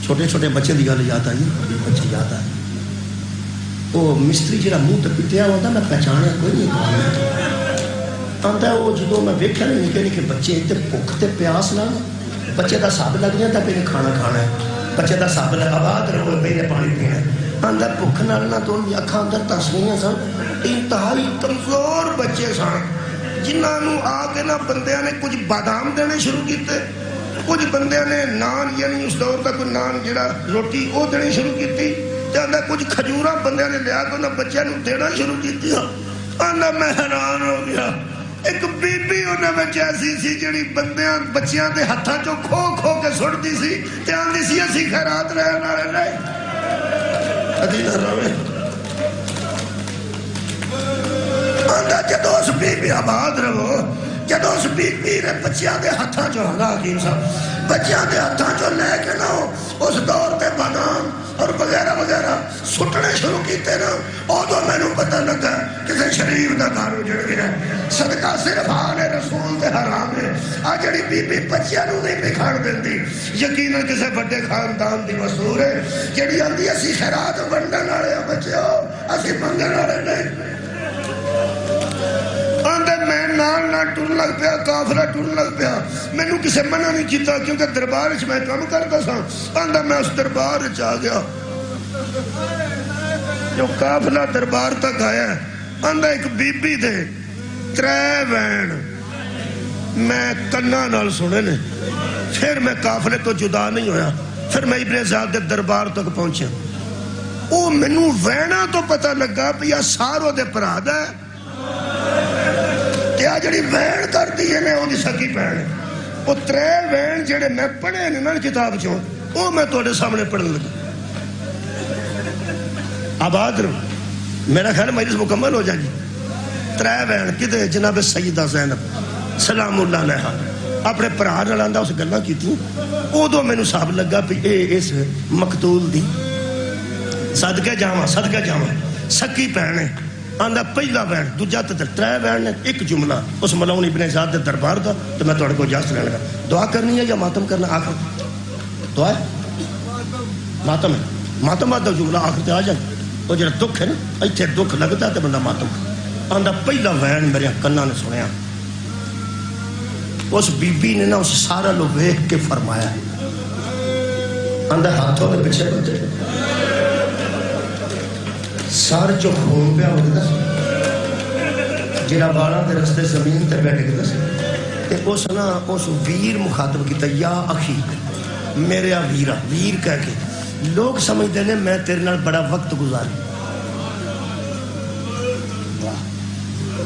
چھوٹے چھوٹے بچے کی گل یاد آئی بچے یاد آئے وہ مستری جہاں منہ تک پٹیا ہوتا میں پہچانیا کوئی نہیں آتا ہے وہ جدو میں ویکھیا نہیں نکے نکے بچے تے بھوک تے پیاس نہ بچے کا سب لگ جاتا پہ نے کھانا کھانا ہے بچے کا سب لگا آباد رہو پہ نے پانی پینا آدھا بھوک نال نہ تو اکھاں اندر تس گئی سن انتہائی کمزور بچے سن جنہوں آ کے نہ بندیاں نے کچھ بادام دینے شروع کیتے کچھ بندیاں نے نان یعنی اس دور کا کوئی نان جڑا روٹی وہ دینی شروع کی کچھ کھجوراں بندیاں نے لیا کے انہیں بچوں نے دینا شروع کی آندا میں حیران ہو گیا ایک بی بی انہاں وچ ایسی سی جڑی بندیاں بچیاں دے ہتھاں چوں کھو کھو کے سٹدی سی تے آندی سی اسی خیرات رہن والے نہیں ادی نہ روے آندا جدوں اس بی بی آباد رہو جدوں اس بی بی نے بچیاں دے ہتھاں چوں حکیم صاحب بچیاں دے ہتھاں چوں لے کے نہ اس دور تے بادام اور وغیرہ وغیرہ سٹنے شروع کیتے نا ادو مینوں پتہ لگا کسی شریف دا گھر اجڑ گیا صدقہ صرف آل رسول تے حرام ہے آ جڑی بی بی بچیاں نوں نہیں بکھان دیندی یقیناً کسی بڑے خاندان دی مسور ہے جڑی آندی اسی خیرات ونڈن والے بچیو اسی منگن والے نہیں آندے میں نال نہ ٹر لگ پیا قافلہ ٹر لگ پیا مینوں کسے منع نہیں کیتا کیونکہ دربار وچ میں کام کردا سا آندا میں اس دربار وچ آ گیا جو قافلہ دربار تک آیا آندا ایک بی بی دے 3 وین میں کنا نال سنے نے پھر میں قافلے تو جدا نہیں ہویا پھر میں ابن زیاد دے دربار تک پہنچیا او مینوں وینا تو پتہ لگا پیا سارو دے پرا دا کیا جڑی وین کر دی ہے وہ سکی پہنے وہ 3 وین جڑے میں پڑھے نے نا کتاب چوں وہ میں تھوڑے سامنے پڑھنے لگا آباد رہو میرا خیال مجلس مکمل ہو جائے گی 3 وین کدے جناب سیدہ زینب سلام اللہ علیہ اپنے پرا نال اس گلاں کیتیاں ادو مینوں صاحب لگا بھی اے اس مقتول دی صدقے جاواں سکی پہنے آندا پہلا وین دوجا تے 3 وین نے ایک جملہ اس ملون ابن زیاد دے دربار دا تو میں تھوڑے کو اجازت لینا لگا دعا کرنی ہے یا ماتم کرنا آخر دعا ہے ماتم ہے ماتم دا جملہ آخر تے آ جائے وہ جڑا دکھ ہے نا ایتھے دکھ لگدا تے بندہ ماتم آندا پہلا وین میرے کنا نے سنیا اس بی بی نے نا اس سارا لو ویکھ کے فرمایا آندا ہاتھوں دے پیچھے بندے سار جو خون پیا ہوتا جڑا بالاں دے رستے زمین تے بیٹھ گیا تے اس نا اس ویر مخاطب کیتا یا اخی میرے ویرا ویر کہہ کے لوگ سمجھتے ہیں میں تیرے نال بڑا وقت گزارا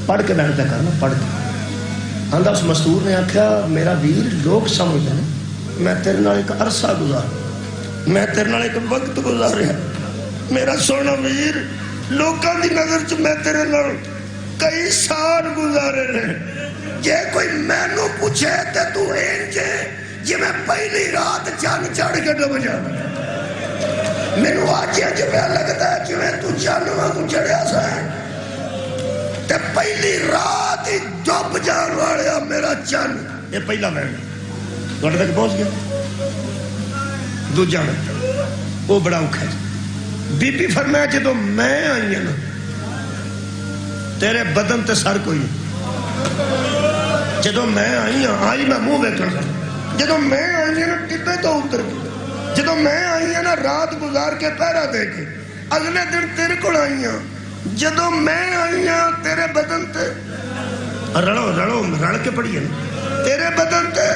پڑھ کے بیٹھ پہ کرنا پڑھ کے آندا اس مستور نے آکھیا میرا ویر لوگ سمجھتے ہیں میں تیرے نال ایک عرصہ گزارا میں تیرے نال ایک وقت گزاریا میرا سونا ویر لوکاں دی نظر چ میں تیرے نال کئی سال گزارے نے جے کوئی مینوں پوچھے تے تو انج جے میں پہلی رات چن چڑھ کے ڈب جانا مینوں اج اج پیا لگدا ہے جویں تو چن وانگوں چڑھیا سا تے پہلی رات ہی ڈب جان والیا میرا چن یہ پہلا وین تواڈے تک پہنچ گیا دوجا وہ بڑا اوکھا ہے بی بی فرمایا جدو میں آئی ہوں نا تیرے بدن تے سر کوئی نہیں جدو میں آئی ہوں آئی میں منہ ویکھن جدو میں آئی ہوں نا ٹبے تو اتر گئی جدو میں آئی ہوں نا رات گزار کے پہرا دے کے اگلے دن تیرے کو آئی ہوں جدو میں آئی ہوں تیرے بدن تے رڑو رڑ کے پڑھیے نا تیرے بدن تے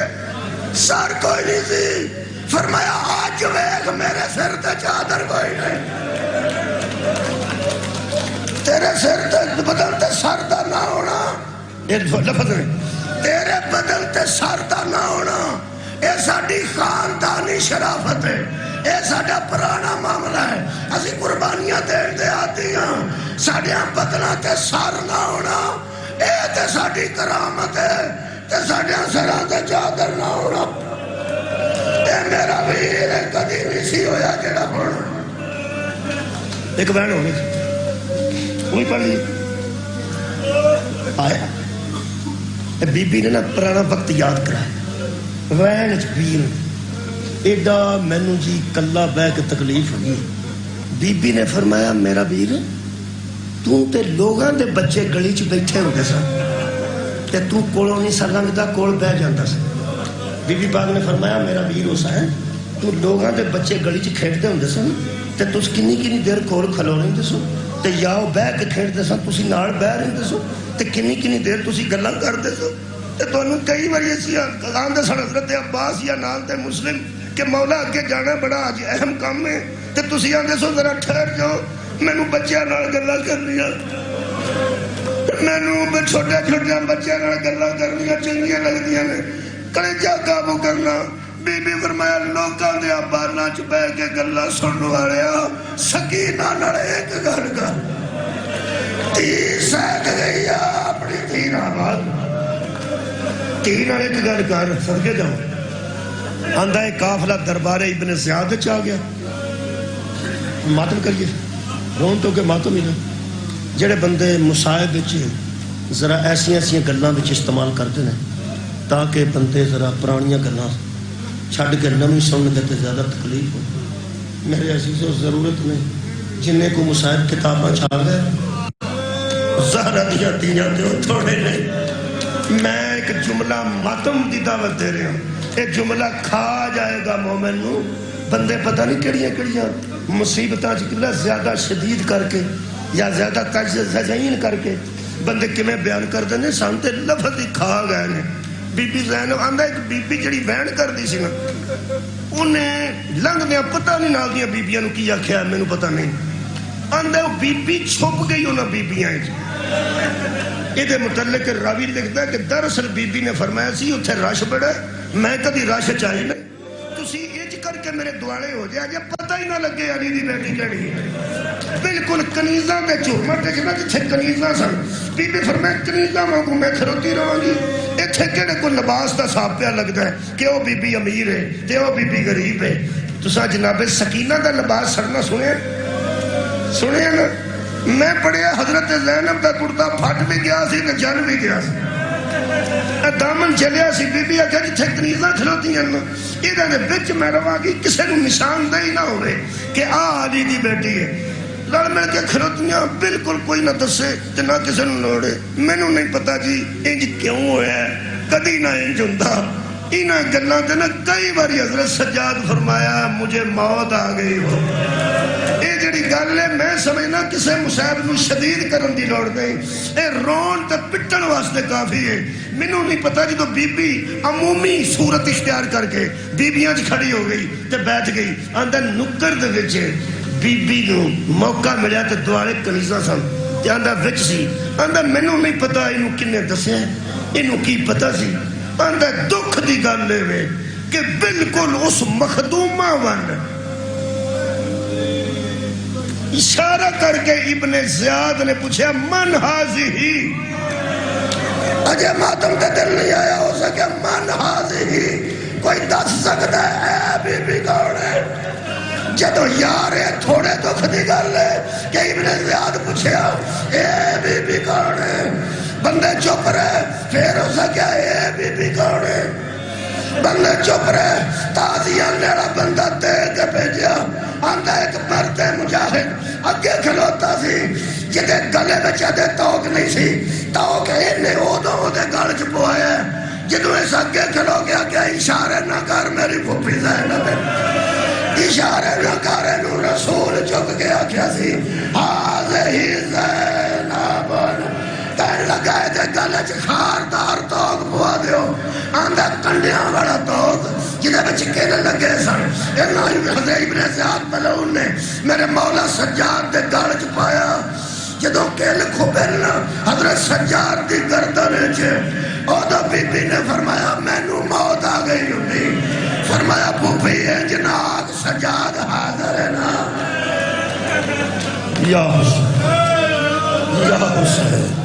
سر کوئی نہیں سی فرمایا آج ویکھ میرے سر تے چادر کوئی نہیں تیرے سر تے بدن تے سر دا نہ ہونا یہ لفظ نہیں تیرے بدن تے سر دا نہ ہونا یہ ساڈی خاندانی شرافت ہے یہ ساڈا پرانا معاملہ ہے اسی قربانیاں دین دے آتی ہاں ساڈیاں بدناں تے سر نہ ہونا یہ تے ساڈی کرامت ہے تے ساڈیاں سراں تے چادر نہ ہونا میرا ویر کدی نہیں سی ہویا جڑا پڑھنا ایک بہن ہونی وہی پڑھ لی آیا بی بی نے نا پرانا وقت یاد کرایا وین ویر ایڈا مینوں جی کلا بہ کے تکلیف ہوئی بی بی نے فرمایا میرا ویر تو تے لوگاں دے بچے گلی چ بیٹھے ہوندے سن تے تو کولوں نہیں سا لنگدا کول بہ جاندا سی بی بی پاک نے فرمایا میرا ویر ہوسا ہے تو لوگاں دے بچے گلی چ کھیڈتے ہوندے سن تے تس کنی دیر کول کھلو رہندے سو تے یا او بہ کے کھیڈتے سن تسی نال بہ رہندے سو تے کنی دیر تسی گلاں کردے سو تے تانوں کئی واری اسی آندے سن حضرت عباس یا نال تے مسلم کہ مولا اگے جانا بڑا اج اہم کام ہے تے تسی آندے سو ذرا ٹھہر جاؤ مینوں بچیاں نال گلاں کرنیاں مینوں چھوٹے چھوٹے بچوں گلاں کرنیاں چنگیاں لگدیاں نے، کلیجہ قابو کرنا۔ بی بی فرمایا لوکاں دے باراں چ بیٹھ کے گلاں سنن والیا سکینہ نال ایک گل کر۔ تھی سہک گئی اپنی تھی نال، تھی نال ایک گل کر، صدقے جاؤ۔ آندا ہے قافلہ دربار ابن زیاد چ آ گیا، ماتم کریے رون تو کہ ماتم ہی نا۔ جڑے بندے مصائب وچ ذرا ایسی گلاں وچ استعمال کرتے ہیں تاکہ بندے ذرا پرانیاں گلاں چھڈ کے نویں سنن دے تے زیادہ تکلیف ہو۔ میرے عزیزو ضرورت نہیں، جنہیں کو مصائب کتاباں چھا گئے زہرہ دیا دیاں تے وہ تھوڑے نہیں۔ میں ایک جملہ ماتم دی دعوت دے رہا ہوں، ایک جملہ کھا جائے گا مومن نو۔ بندے پتہ نہیں کڑیاں مصیبتاں چکلہ زیادہ شدید کر کے یا زیادہ تجزین کر کے بندے کمیں بیان کر دینے سانتے لفظ ہی کھا گئے نے۔ بی بی زینب آندہ ایک بی بی جڑی بین کر دی سی نا، انہیں لنگ دیا پتہ نہیں نال دیا بی بیاں نو کیا کیا میں نو پتہ نہیں۔ آندہ وہ بی بی چھپ گئی انہاں بی بیاں یہ دے متعلق راوی لکھتا ہے کہ دراصل بی بی نے فرمایا سی اتھے رش بڑا میں کدی رش چاہیے نہیں، تسی اج کر کے میرے دوالے ہو جائے پتہ ہی نہ لگے علی دی بیٹی کہڑی ہے۔ بالکل کنیزاں دے چورمٹ دیکھنا جتھے کنیزاں سن، بی بی فرمایا کنیزاں وانگوں میں کھروتی رہاں گی، اتھے کہڑے کو لباس دا صاحب پیا لگتا ہے کہ وہ بی بی امیر ہے تے وہ بی بی غریب ہے۔ تسا جناب سکینہ دا لباس سڑنا سنے نا؟ میں پڑھیا حضرت زینب دا کرتا پھٹ بھی گیا سی تے جل بھی گیا سی، دامن چلیا سی۔ بی بی آگیا جتھے کنیزاں کھلوتی ہیں ادھا دے بچ میں رواں گی کسے نو نشان دے ہی نہ ہوئے کہ علی دی بیٹی ہے۔ لڑ مل کے کھلوتیاں بالکل کوئی نہ دسے تے نہ کسے نو لوڑے۔ میں نو نہیں پتا جی انج کیوں ہے، کدی نہ انج ہوندا۔ انہاں گلاں تے نہ کئی باری حضرت سجاد فرمایا مجھے موت آ گئی ہو۔ یہ جڑی گل ہے میں سمجھنا کسے مصائب نو شدید کرن دی لوڑ نہیں، اے رون تے پٹن واسطے کافی ہے۔ مینوں نہیں پتا جدو بی بی عمومی صورت اختیار کر کے بیبیاں چ کھڑی ہو گئی تے بیٹھ گئی، آندا نکر دے وچ بی بی نو موقع ملیا تے دوالے کنیزاں سن تے آندا وچ سی، آندا مینوں نہیں پتا اینو کنے دسیا، اینو کی پتا سی۔ آندا دکھ دی گل ہے کہ بالکل اس مخدومہ ون اشارہ کر کے ابن زیاد نے پوچھا من حاضی، اجے ماتم تے دل نہیں آیا ہو سکے من حاضی، کوئی دس سکتا ہے بی بی کون ہے؟ جدو یار ہے تھوڑے دکھ دی گل ہے کہ ابن زیاد پوچھا اے بی بی کون ہے؟ بندے چپ رہے، پھر ہو سکیا اے بی بی کون ہے؟ بندے چپ رہے، تازیاں لیڑا بندہ دے کے بھیجیا، آندا ایک مرد مجاہد اگے کھلوتا سی جدے گلے بچہ دے توک نہیں سی، توک انہیں او دے گل چ پوایا، جدو اس اگے کھلو گیا کہ اشارے نہ کر میری پھوپھی زینب، اشارے نہ کر انہوں رسول چک گیا کیا سی حاضی زینب، کہنے لگا ہے دے گلے چ خاردار توک پوا دیو، آندہ کنڈیاں والا توک جنہیں بچے کہنے لگے سن، حضرت ابن زیاد ملعون نے میرے مولا سجاد دے گال چ پایا، جدو کہل کھوبلنا حضرت سجاد دی گردن چھے، اوہ بی بی نے فرمایا میں نو موت آ گئی ہوئی، فرمایا پوپی ہے جناب سجاد حاضر ہے نا۔ یا حسین، یا حسین